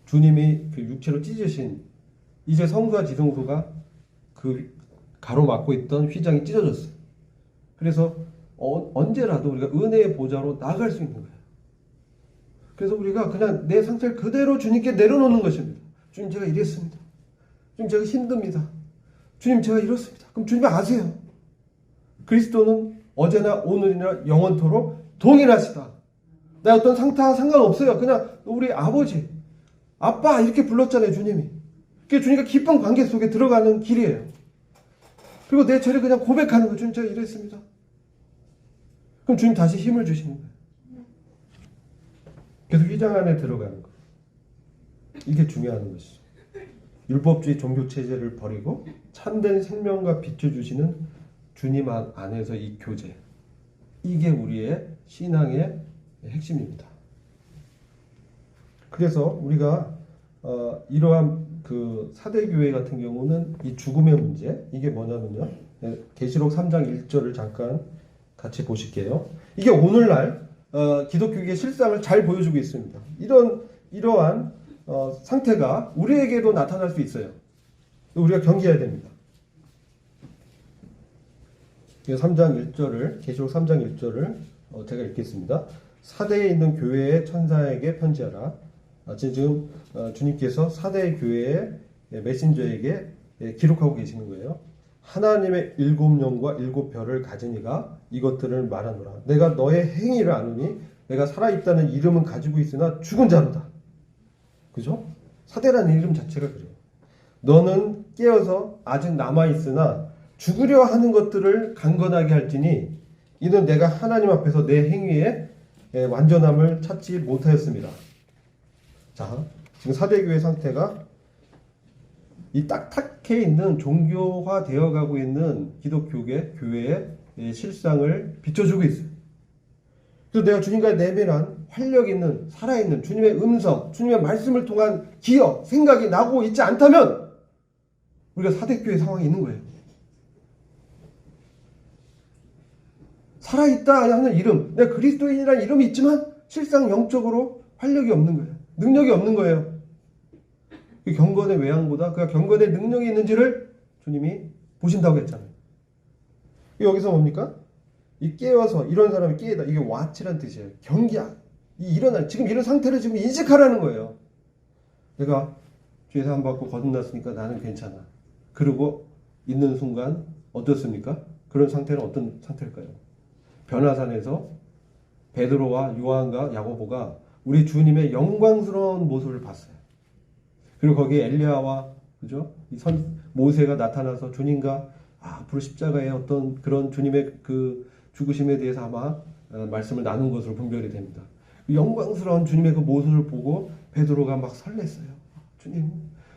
주님이 그 육체로 찢으신 이제 성소와 지성소가 그 가로막고 있던 휘장이 찢어졌어요. 그래서 언제라도 우리가 은혜의 보좌로 나아갈 수 있는 거예요. 그래서 우리가 그냥 내 상태를 그대로 주님께 내려놓는 것입니다. 주님, 제가 이랬습니다. 주님, 제가 힘듭니다. 주님, 제가 이렇습니다. 그럼 주님이 아세요. 그리스도는 어제나 오늘이나 영원토록 동일하시다. 내 어떤 상태와 상관없어요. 그냥 우리 아버지, 아빠 이렇게 불렀잖아요, 주님이. 그게 주님과 깊은 관계 속에 들어가는 길이에요. 그리고 내 죄를 그냥 고백하는 거예요. 주님, 제가 이랬습니다. 그럼 주님 다시 힘을 주시는 거예요. 그래서 휘장 안에 들어가는 거. 이게 중요한 것이죠. 율법주의 종교체제를 버리고 참된 생명과 빛을 주시는 주님 안에서 이 교제. 이게 우리의 신앙의 핵심입니다. 그래서 우리가 이러한 그 사대교회 같은 경우는 이 죽음의 문제, 이게 뭐냐면요. 계시록 3장 1절을 잠깐 같이 보실게요. 이게 오늘날 기독교의 실상을 잘 보여주고 있습니다. 이러한 상태가 우리에게도 나타날 수 있어요. 우리가 경계해야 됩니다. 3장 1절을, 계시록 3장 1절을 제가 읽겠습니다. 사대에 있는 교회의 천사에게 편지하라. 지금 주님께서 사대 교회의 메신저에게 기록하고 계시는 거예요. 하나님의 7영과 7별을 가진 이가 이것들을 말하노라. 내가 너의 행위를 아노니 내가 살아있다는 이름은 가지고 있으나 죽은 자로다. 그죠? 사대라는 이름 자체가 그래요. 너는 깨어서 아직 남아있으나 죽으려 하는 것들을 강건하게 할지니 이는 내가 하나님 앞에서 내 행위에 완전함을 찾지 못하였습니다. 자, 지금 사대교회 상태가 이 딱딱해 있는 종교화 되어 가고 있는 교회의 실상을 비춰주고 있어요. 그래서 내가 주님과의 내면한 활력 있는 살아있는 주님의 음성, 주님의 말씀을 통한 기억, 생각이 나고 있지 않다면 우리가 사대교회 상황이 있는 거예요. 살아있다 하는 이름, 내가 그리스도인이라는 이름이 있지만 실상 영적으로 활력이 없는 거예요. 능력이 없는 거예요. 그 경건의 외양보다 그가 경건의 능력이 있는지를 주님이 보신다고 했잖아요. 여기서 뭡니까? 이 깨어서 이런 사람이 깨다. 이게 와치란 뜻이에요. 경기야. 지금 이런 상태를 지금 인식하라는 거예요. 내가 죄 사함 받고 거듭났으니까 나는 괜찮아. 그러고 있는 순간 어떻습니까? 그런 상태는 어떤 상태일까요? 변화산에서 베드로와 요한과 야고보가 우리 주님의 영광스러운 모습을 봤어요. 그리고 거기에 엘리야와 그죠? 모세가 나타나서 주님과 앞으로 십자가의 어떤 그런 주님의 그 죽으심에 대해서 아마 말씀을 나눈 것으로 분별이 됩니다. 영광스러운 주님의 그 모습을 보고 베드로가 막 설렜어요. 주님,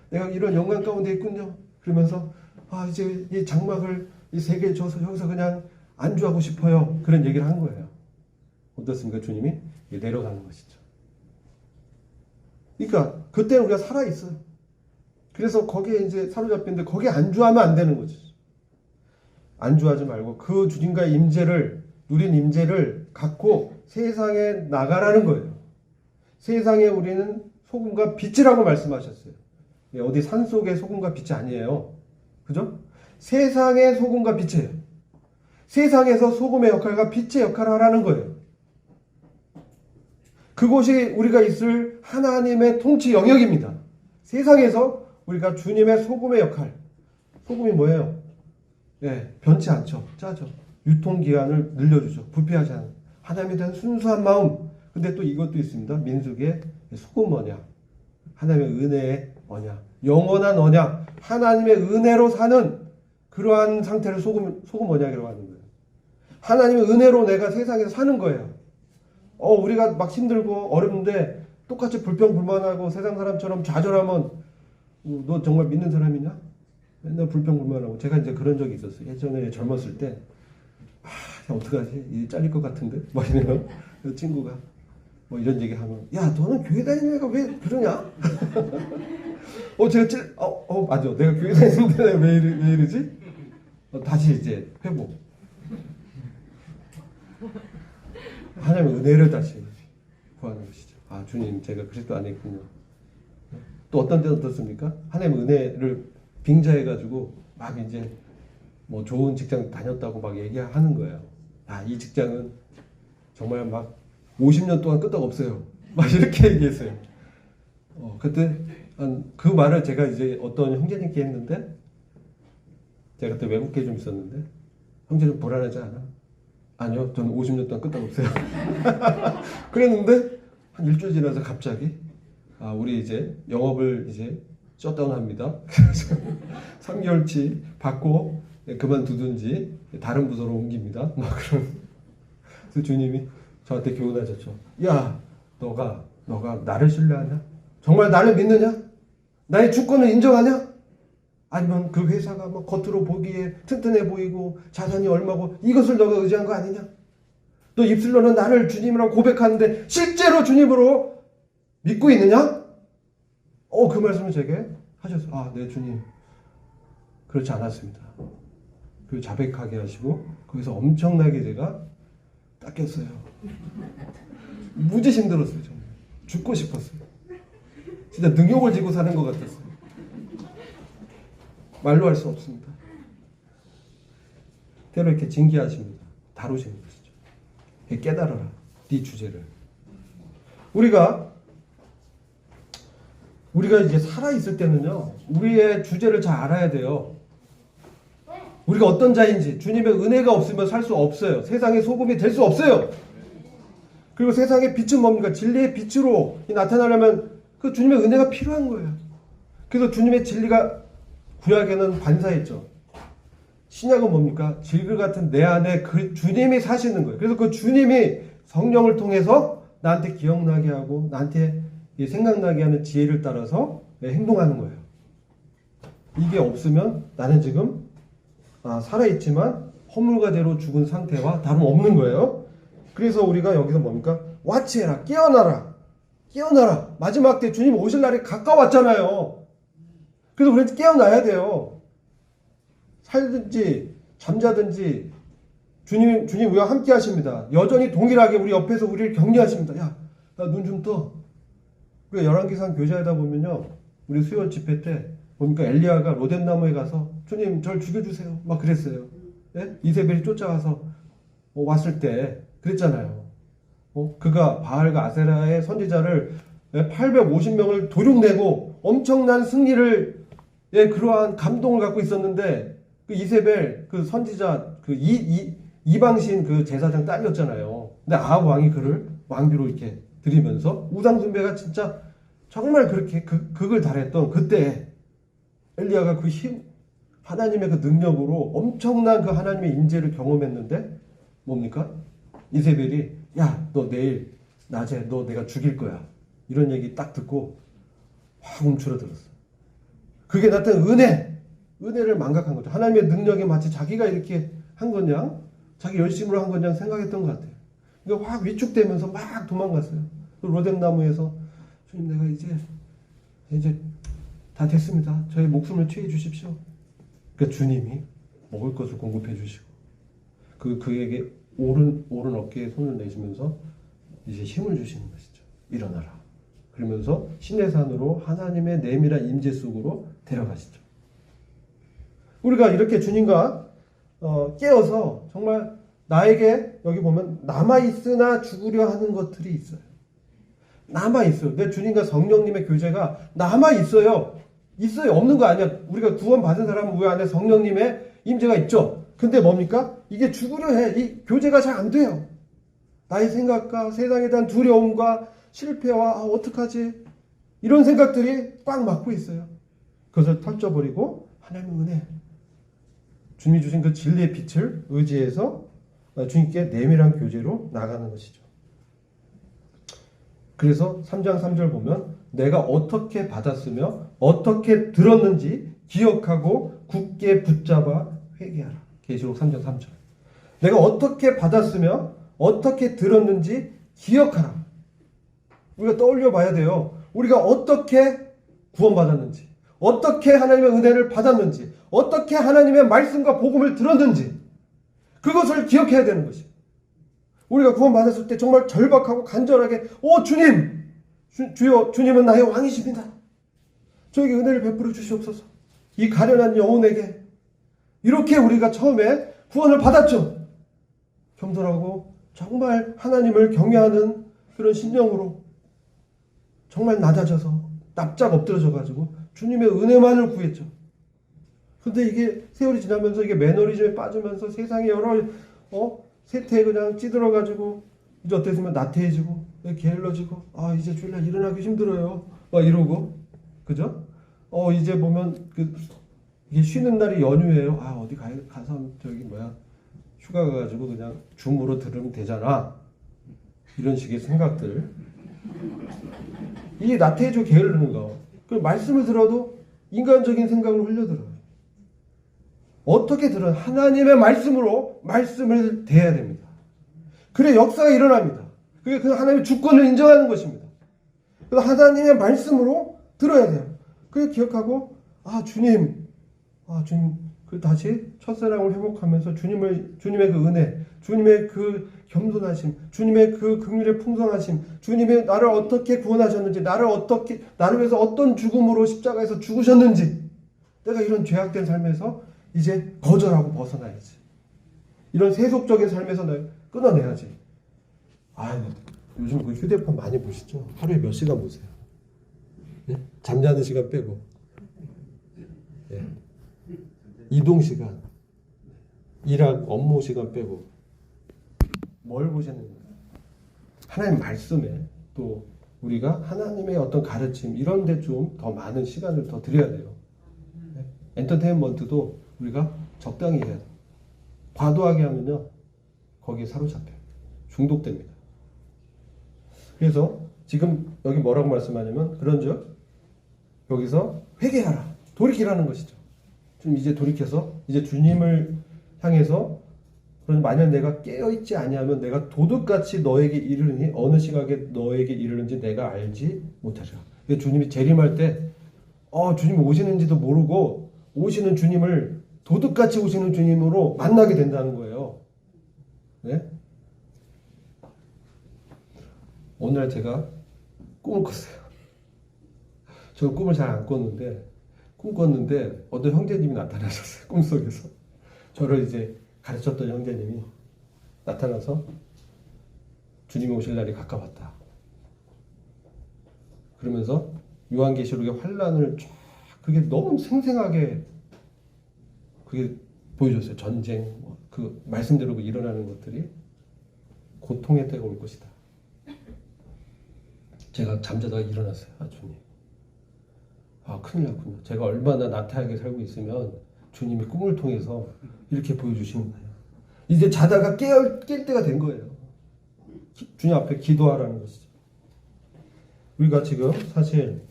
내가 이런 영광 가운데 있군요. 그러면서 이제 이 장막을 이 세계에 줘서 여기서 그냥 안주하고 싶어요. 그런 얘기를 한 거예요. 어떻습니까? 주님이 내려가는 것이죠. 그러니까 그때는 우리가 살아있어요. 그래서 거기에 이제 사로잡혔는데 거기에 안주하면 안 되는 거죠. 안주하지 말고 그 주님과의 누린 임재를 갖고 세상에 나가라는 거예요. 세상에 우리는 소금과 빛이라고 말씀하셨어요. 어디 산속의 소금과 빛이 아니에요. 그죠? 세상의 소금과 빛이에요. 세상에서 소금의 역할과 빛의 역할을 하라는 거예요. 그곳이 우리가 있을 하나님의 통치 영역입니다. 세상에서 우리가 주님의 소금의 역할. 소금이 뭐예요? 변치 않죠. 짜죠. 유통기한을 늘려주죠. 부패하지 않은. 하나님에 대한 순수한 마음. 근데 또 이것도 있습니다. 민수기의 소금 언약. 하나님의 은혜의 언약. 영원한 언약. 하나님의 은혜로 사는 그러한 상태를 소금 언약이라고 하는 거예요. 하나님의 은혜로 내가 세상에서 사는 거예요. 우리가 막 힘들고 어렵는데 똑같이 불평불만하고 세상 사람처럼 좌절하면 너 정말 믿는 사람이냐? 맨날 불평불만하고 제가 이제 그런 적이 있었어요. 예전에 젊었을 때 어떡하지? 이 잘릴 것 같은데? 막 이러면 그 친구가 뭐 이런 얘기 하면 야 너는 교회 다니는 애가 왜 그러냐? 맞아. 내가 교회 다니는데 왜 이러지? 다시 이제 회복. 하나님의 은혜를 다시 구하는 것이죠. 주님, 제가 그리스도 안에 있군요. 또 어떤 때는 어떻습니까? 하나님의 은혜를 빙자해가지고 막 이제 뭐 좋은 직장 다녔다고 막 얘기하는 거예요. 아, 이 직장은 정말 막 50년 동안 끄떡없어요. 막 이렇게 얘기했어요. 그때 그 말을 제가 이제 어떤 형제님께 했는데, 제가 그때 외국에 좀 있었는데, 형제 좀 불안하지 않아? 아니요, 저는 50년 동안 끄떡없어요. 그랬는데 한 일주일 지나서 갑자기 우리 이제 영업을 이제 셧다운합니다. 그래서 3개월치 받고 그만두든지 다른 부서로 옮깁니다. 막 그런. 그래서 주님이 저한테 교훈하셨죠. 야, 너가 나를 신뢰하냐? 정말 나를 믿느냐? 나의 주권을 인정하냐? 아니면 그 회사가 뭐 겉으로 보기에 튼튼해 보이고 자산이 얼마고 이것을 너가 의지한 거 아니냐? 너 입술로는 나를 주님이라고 고백하는데 실제로 주님으로 믿고 있느냐? 그 말씀을 제게 하셨어요. 네, 주님. 그렇지 않았습니다. 그 자백하게 하시고 거기서 엄청나게 제가 닦였어요. 무지 힘들었어요. 정말. 죽고 싶었어요. 진짜 능욕을 지고 사는 것 같았어요. 말로 할 수 없습니다. 때로 이렇게 징계하십니다. 다루시는 것이죠. 깨달아라. 네 주제를. 우리가 이제 살아있을 때는요, 우리의 주제를 잘 알아야 돼요. 우리가 어떤 자인지, 주님의 은혜가 없으면 살 수 없어요. 세상의 소금이 될 수 없어요. 그리고 세상의 빛은 뭡니까? 진리의 빛으로 나타나려면 그 주님의 은혜가 필요한 거예요. 그래서 주님의 진리가 구약에는 반사했죠. 신약은 뭡니까? 질글 같은 내 안에 그 주님이 사시는 거예요. 그래서 그 주님이 성령을 통해서 나한테 기억나게 하고 나한테 생각나게 하는 지혜를 따라서 행동하는 거예요. 이게 없으면 나는 지금 살아있지만 허물과대로 죽은 상태와 다름없는 거예요. 그래서 우리가 여기서 뭡니까? 와치해라. 깨어나라. 깨어나라. 마지막 때 주님 오실 날이 가까웠잖아요. 그래서 우리는 깨어나야 돼요. 살든지 잠자든지 주님 우리와 함께 하십니다. 여전히 동일하게 우리 옆에서 우리를 격려하십니다. 야, 나 눈 좀 떠. 우리가 열왕기상 교제하다 보면요, 우리 수요 집회 때 뭡니까? 엘리야가 로뎀나무에 가서 주님 절 죽여주세요. 막 그랬어요. 예? 이세벨이 쫓아가서 왔을 때 그랬잖아요. 그가 바알과 아세라의 선지자를 850명을 도륙내고 엄청난 승리를 그러한 감동을 갖고 있었는데 그 이세벨 그 선지자 그 이방신 그 제사장 딸이었잖아요. 근데 아합 왕이 그를 왕비로 이렇게 들이면서 우상숭배가 진짜 정말 그렇게 극을 달했던 그때 엘리야가 그 힘, 하나님의 그 능력으로 엄청난 그 하나님의 임재를 경험했는데 뭡니까? 이세벨이 야, 너 내일 낮에 너 내가 죽일 거야. 이런 얘기 딱 듣고 확 움츠러들었어. 그게 나타난 은혜를 망각한 거죠. 하나님의 능력에 마치 자기가 이렇게 한 거냐, 자기 열심으로 한 거냐 생각했던 것 같아요. 그러니까 확 위축되면서 막 도망갔어요. 로뎀나무에서 주님 내가 이제 다 됐습니다. 저의 목숨을 취해 주십시오. 그러니까 주님이 먹을 것을 공급해 주시고 그에게 오른 어깨에 손을 내시면서 이제 힘을 주시는 것이죠. 일어나라. 그러면서 시내산으로 하나님의 내밀한 임재 속으로 데려가시죠. 우리가 이렇게 주님과 깨어서 정말 나에게 여기 보면 남아있으나 죽으려 하는 것들이 있어요. 남아있어요. 내 주님과 성령님의 교제가 남아있어요. 있어요. 없는 거 아니야. 우리가 구원 받은 사람은 우리 안에 성령님의 임재가 있죠. 근데 뭡니까? 이게 죽으려 해. 이 교제가 잘 안 돼요. 나의 생각과 세상에 대한 두려움과 실패와 어떡하지? 이런 생각들이 꽉 막고 있어요. 그것을 털쳐버리고 하나님의 은혜, 주님이 주신 그 진리의 빛을 의지해서 주님께 내밀한 교제로 나가는 것이죠. 그래서 3장 3절 보면 내가 어떻게 받았으며 어떻게 들었는지 기억하고 굳게 붙잡아 회개하라. 계시록 3장 3절. 내가 어떻게 받았으며 어떻게 들었는지 기억하라. 우리가 떠올려 봐야 돼요. 우리가 어떻게 구원받았는지, 어떻게 하나님의 은혜를 받았는지, 어떻게 하나님의 말씀과 복음을 들었는지 그것을 기억해야 되는 것이에요. 우리가 구원받았을 때 정말 절박하고 간절하게 주님! 주여 주님은 나의 왕이십니다. 저에게 은혜를 베풀어 주시옵소서. 이 가련한 영혼에게 이렇게 우리가 처음에 구원을 받았죠. 겸손하고 정말 하나님을 경외하는 그런 심령으로 정말 낮아져서 납작 엎드려져가지고 주님의 은혜만을 구했죠. 근데 이게 세월이 지나면서 이게 매너리즘에 빠지면서 세상에 여러 세태에 그냥 찌들어가지고 이제 어땠으면 나태해지고 게을러지고 이제 주일날 일어나기 힘들어요. 막 이러고 그죠? 이제 보면 이게 쉬는 날이 연휴예요. 어디 가서 저기 휴가 가가지고 그냥 줌으로 들으면 되잖아. 이런 식의 생각들. 이게 나태해지고 게으르는 거. 그 말씀을 들어도 인간적인 생각으로 흘려들어요. 어떻게 들어? 하나님의 말씀으로 말씀을 대해야 됩니다. 그래 역사가 일어납니다. 그게 그 하나님의 주권을 인정하는 것입니다. 그래서 하나님의 말씀으로 들어야 돼요. 그걸 기억하고 주님, 그 다시 첫사랑을 회복하면서 주님의 그 은혜, 주님의 그 겸손하심, 주님의 그 긍휼의 풍성하심, 주님의 나를 어떻게 구원하셨는지, 나를 위해서 어떤 죽음으로 십자가에서 죽으셨는지, 내가 이런 죄악된 삶에서 이제 거절하고 벗어나야지. 이런 세속적인 삶에서 끊어내야지. 요즘 그 휴대폰 많이 보시죠? 하루에 몇 시간 보세요? 네? 잠자는 시간 빼고. 네. 이동 시간, 일하고 업무 시간 빼고. 뭘 보시는 거예요? 하나님 말씀에 또 우리가 하나님의 어떤 가르침 이런 데 좀 더 많은 시간을 더 드려야 돼요. 네? 엔터테인먼트도 우리가 적당히 해야 돼요. 과도하게 하면요 거기에 사로잡혀요. 중독됩니다. 그래서 지금 여기 뭐라고 말씀하냐면 그런즉 여기서 회개하라, 돌이키라는 것이죠. 좀 이제 돌이켜서 이제 주님을 향해서, 그럼 만약 내가 깨어있지 아니하면 내가 도둑같이 너에게 이르니 어느 시각에 너에게 이르는지 내가 알지 못하리라. 주님이 재림할 때 주님 오시는지도 모르고 오시는 주님을 도둑같이 오시는 주님으로 만나게 된다는 거예요. 네? 오늘 제가 꿈을 꿨어요. 저 꿈을 잘 안 꿨는데 어떤 형제님이 나타나셨어요. 꿈속에서. 저를 이제 가르쳤던 형제님이 나타나서 주님이 오실 날이 가까웠다. 그러면서 요한계시록의 환란을 쫙 그게 너무 생생하게 그게 보여줬어요. 전쟁, 그 말씀대로 일어나는 것들이 고통의 때가 올 것이다. 제가 잠자다가 일어났어요. 주님. 큰일 났군요. 제가 얼마나 나태하게 살고 있으면 주님이 꿈을 통해서 이렇게 보여주시는 거예요. 이제 자다가 깰 때가 된 거예요. 주님 앞에 기도하라는 것이죠. 우리가 지금 사실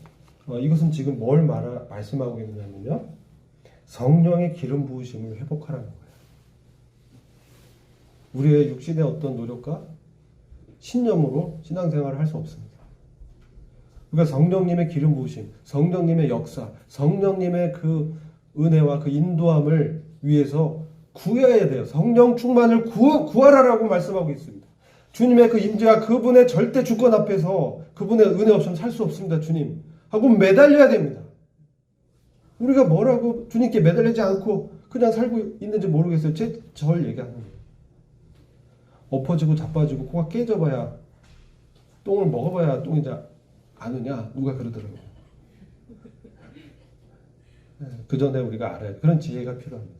이것은 지금 뭘 말씀하고 있느냐면요. 성령의 기름 부으심을 회복하라는 거예요. 우리의 육신의 어떤 노력과 신념으로 신앙생활을 할 수 없습니다. 그러니까 성령님의 기름 부으심, 성령님의 역사, 성령님의 그 은혜와 그 인도함을 위해서 구해야 돼요. 성령 충만을 구하라라고 말씀하고 있습니다. 주님의 그 임재와 그분의 절대 주권 앞에서 그분의 은혜 없이는 살 수 없습니다. 주님 하고 매달려야 됩니다. 우리가 뭐라고 주님께 매달리지 않고 그냥 살고 있는지 모르겠어요. 절 얘기하는 거예요. 엎어지고 자빠지고 코가 깨져봐야 똥을 먹어봐야 똥이 이제 아느냐 누가 그러더라고요. 그 전에 우리가 알아야 돼. 그런 지혜가 필요합니다.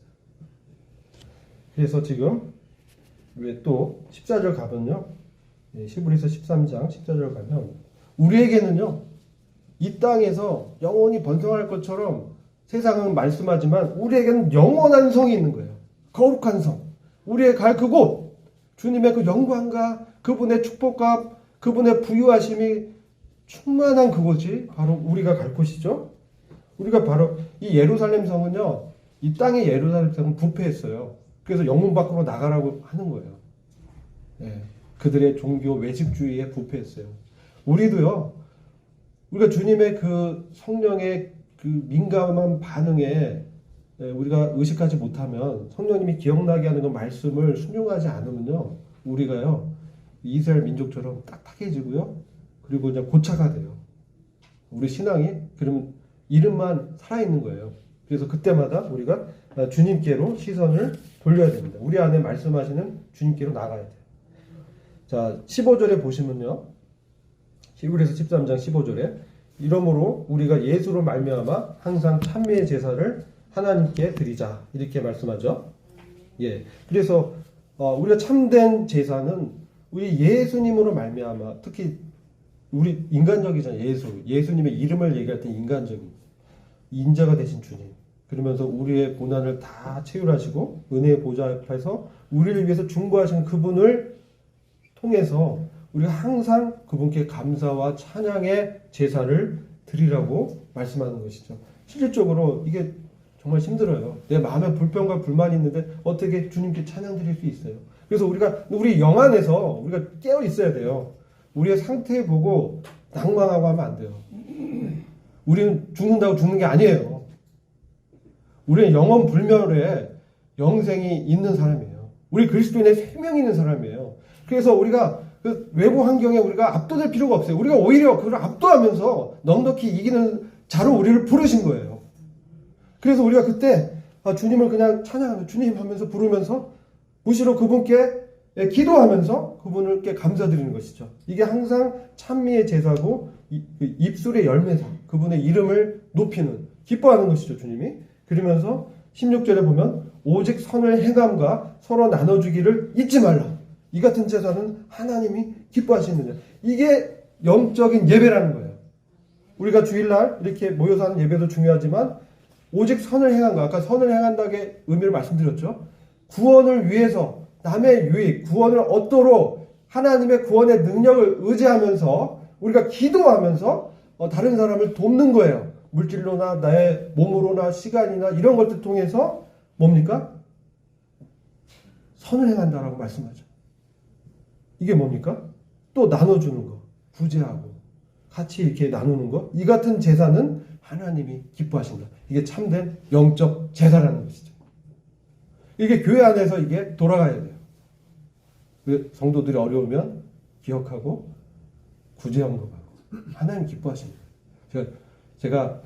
그래서 지금 왜 또 14절 가면요. 히브리서 13장 14절 가면 우리에게는요. 이 땅에서 영원히 번성할 것처럼 세상은 말씀하지만 우리에게는 영원한 성이 있는 거예요. 거룩한 성. 우리의 갈 그곳. 주님의 그 영광과 그분의 축복과 그분의 부유하심이 충만한 그곳이 바로 우리가 갈 곳이죠. 우리가 바로 이 예루살렘 성은요. 이 땅의 예루살렘 성은 부패했어요. 그래서 영문 밖으로 나가라고 하는 거예요. 네. 그들의 종교 외식주의에 부패했어요. 우리도요. 우리가 주님의 그 성령의 그 민감한 반응에 우리가 의식하지 못하면 성령님이 기억나게 하는 그 말씀을 순종하지 않으면요. 우리가요. 이스라엘 민족처럼 딱딱해지고요. 그리고 그냥 고차가 돼요. 우리 신앙이 그러면 이름만 살아있는 거예요. 그래서 그때마다 우리가 주님께로 시선을 돌려야 됩니다. 우리 안에 말씀하시는 주님께로 나가야 돼요. 자, 15절에 보시면요. 히브리서 13장 15절에 이러므로 우리가 예수로 말미암아 항상 찬미의 제사를 하나님께 드리자 이렇게 말씀하죠. 예. 그래서 우리가 참된 제사는 우리 예수님으로 말미암아 특히 우리 인간적이잖아요. 예수님의 이름을 얘기할 때 인간적인 인자가 되신 주님. 그러면서 우리의 고난을 다 체휼하시고 은혜의 보좌 앞에서 우리를 위해서 중보하신 그분을 통해서 우리가 항상 그분께 감사와 찬양의 제사를 드리라고 말씀하는 것이죠. 실질적으로 이게 정말 힘들어요. 내 마음에 불평과 불만이 있는데 어떻게 주님께 찬양 드릴 수 있어요? 그래서 우리 영 안에서 우리가 깨어 있어야 돼요. 우리의 상태 보고 낭망하고 하면 안 돼요. 우리는 죽는다고 죽는 게 아니에요. 우리는 영원 불멸의 영생이 있는 사람이에요. 우리 그리스도인의 생명이 있는 사람이에요. 그래서 우리가 그 외부 환경에 우리가 압도될 필요가 없어요. 우리가 오히려 그걸 압도하면서 넉넉히 이기는 자로 우리를 부르신 거예요. 그래서 우리가 그때 주님을 그냥 찬양하며 주님 하면서 부르면서 무시로 그분께 기도하면서 그분께 감사드리는 것이죠. 이게 항상 찬미의 제사고 입술의 열매사 그분의 이름을 높이는 기뻐하는 것이죠. 주님이. 그러면서 16절에 보면 오직 선을 행함과 서로 나눠주기를 잊지 말라. 이 같은 제사는 하나님이 기뻐하시느냐. 이게 영적인 예배라는 거예요. 우리가 주일날 이렇게 모여서 하는 예배도 중요하지만 오직 선을 행함과 아까 선을 행한다의 의미를 말씀드렸죠. 구원을 위해서 남의 유익, 구원을 얻도록 하나님의 구원의 능력을 의지하면서 우리가 기도하면서 다른 사람을 돕는 거예요. 물질로나 나의 몸으로나 시간이나 이런 것들 통해서 뭡니까? 선을 행한다라고 말씀하죠. 이게 뭡니까? 또 나눠주는 거, 구제하고 같이 이렇게 나누는 거. 이 같은 제사는 하나님이 기뻐하신다. 이게 참된 영적 제사라는 것이죠. 이게 교회 안에서 이게 돌아가야 돼요. 성도들이 어려우면 기억하고 구제 언급하고 하나님 기뻐하십니다. 제가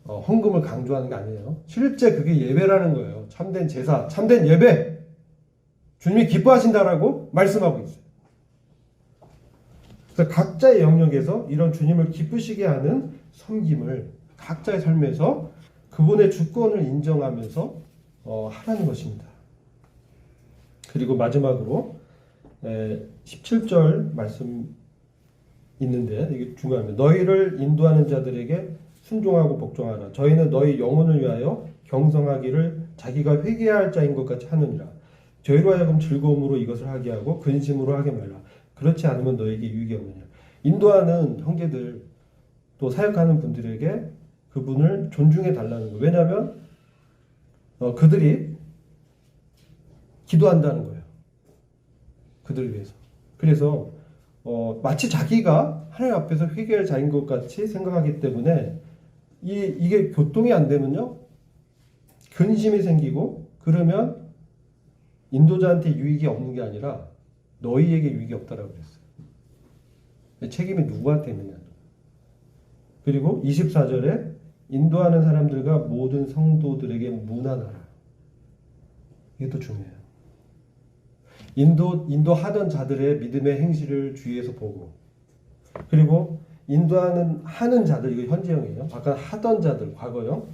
헌금을 강조하는 게 아니에요. 실제 그게 예배라는 거예요. 참된 제사, 참된 예배. 주님이 기뻐하신다라고 말씀하고 있어요. 그래서 각자의 영역에서 이런 주님을 기쁘시게 하는 섬김을 각자의 삶에서 그분의 주권을 인정하면서 하라는 것입니다. 그리고 마지막으로 17절 말씀 있는데 이게 중요합니다. 너희를 인도하는 자들에게 순종하고 복종하라. 저희는 너희 영혼을 위하여 경성하기를 자기가 회개할 자인 것 같이 하느니라. 저희로 하여금 즐거움으로 이것을 하게 하고 근심으로 하게 말라. 그렇지 않으면 너에게 유익이 없느냐. 인도하는 형제들 또 사역하는 분들에게 그분을 존중해 달라는 거예요. 왜냐하면 그들이 기도한다는 거예요. 그들을 위해서. 그래서 마치 자기가 하나님 앞에서 회개할 자인 것 같이 생각하기 때문에 이게 교통이 안 되면요 근심이 생기고 그러면 인도자한테 유익이 없는 게 아니라 너희에게 유익이 없다라고 그랬어요. 책임이 누구한테 있느냐. 그리고 24절에 인도하는 사람들과 모든 성도들에게 문안하라. 이게 또 중요해요. 인도하던 자들의 믿음의 행실을 주위에서 보고 그리고 하는 자들, 이거 현재형이에요. 아까 하던 자들, 과거형.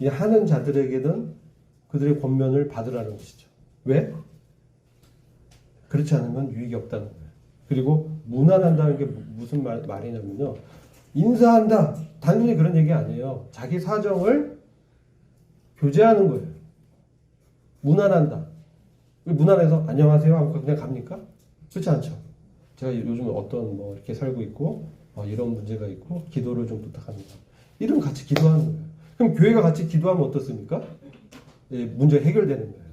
이 하는 자들에게는 그들의 권면을 받으라는 것이죠. 왜? 그렇지 않으면 유익이 없다는 거예요. 그리고 문안한다는 게 무슨 말이냐면요. 인사한다. 단순히 그런 얘기 아니에요. 자기 사정을 교제하는 거예요. 문안한다. 문안해서 안녕하세요 하고 그냥 갑니까? 그렇지 않죠. 제가 요즘 어떤 이렇게 살고 있고 이런 문제가 있고 기도를 좀 부탁합니다. 이러면 같이 기도하는 거예요. 그럼 교회가 같이 기도하면 어떻습니까? 문제 해결되는 거예요.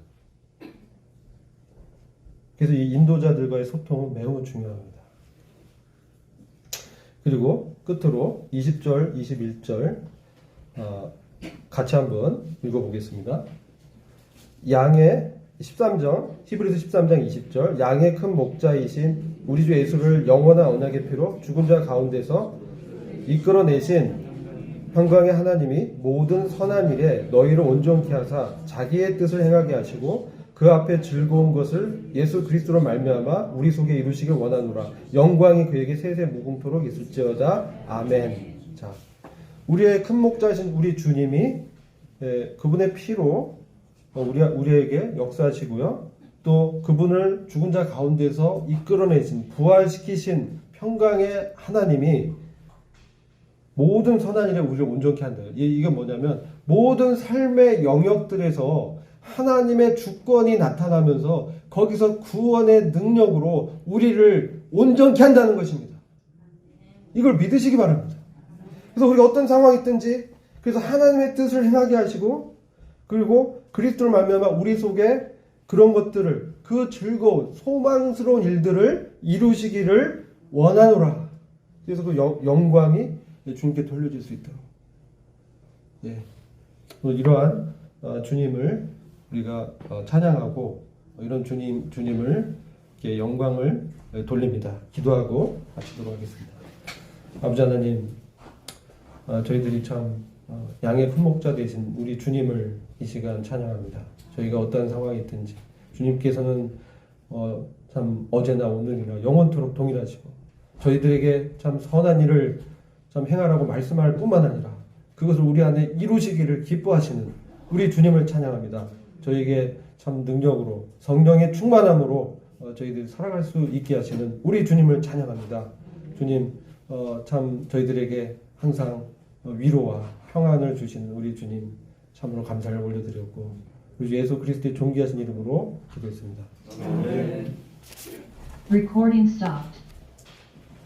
그래서 이 인도자들과의 소통은 매우 중요합니다. 그리고 끝으로 20절, 21절 같이 한번 읽어보겠습니다. 양의 13장, 히브리서 13장 20절 양의 큰 목자이신 우리 주 예수를 영원한 언약의 피로 죽은 자 가운데서 이끌어내신 평강의 하나님이 모든 선한 일에 너희를 온전케 하사 자기의 뜻을 행하게 하시고 그 앞에 즐거운 것을 예수 그리스도로 말미암아 우리 속에 이루시길 원하노라. 영광이 그에게 세세 무궁토록 있을지어다. 아멘. 자, 우리의 큰 목자신 우리 주님이 그분의 피로 우리에게 역사하시고요. 또 그분을 죽은 자 가운데서 이끌어내신 부활시키신 평강의 하나님이 모든 선한 일에 우리를 온전케 한다. 이게 뭐냐면 모든 삶의 영역들에서 하나님의 주권이 나타나면서 거기서 구원의 능력으로 우리를 온전케 한다는 것입니다. 이걸 믿으시기 바랍니다. 그래서 우리가 어떤 상황이 있든지 그래서 하나님의 뜻을 행하게 하시고 그리고 그리스도를 말미암아 우리 속에 그런 것들을 그 즐거운 소망스러운 일들을 이루시기를 원하노라. 그래서 그 영광이 주님께 돌려질 수 있도록 이러한 주님을 우리가 찬양하고 이런 주님을 이렇게 영광을 돌립니다. 기도하고 마치도록 하겠습니다. 아버지 하나님, 저희들이 참 양의 큰 목자 되신 우리 주님을 이 시간 찬양합니다. 저희가 어떠한 상황이 있든지 주님께서는 참 어제나 오늘이나 영원토록 동일하시고 저희들에게 참 선한 일을 참 행하라고 말씀할 뿐만 아니라 그것을 우리 안에 이루시기를 기뻐하시는 우리 주님을 찬양합니다. 저희에게 참 능력으로 성령의 충만함으로 저희들이 살아갈 수 있게 하시는 우리 주님을 찬양합니다. 주님, 참 저희들에게 항상 위로와 평안을 주시는 우리 주님 참으로 감사를 올려드렸고 우리 예수 그리스도의 존귀하신 이름으로 기도했습니다. Recording stopped.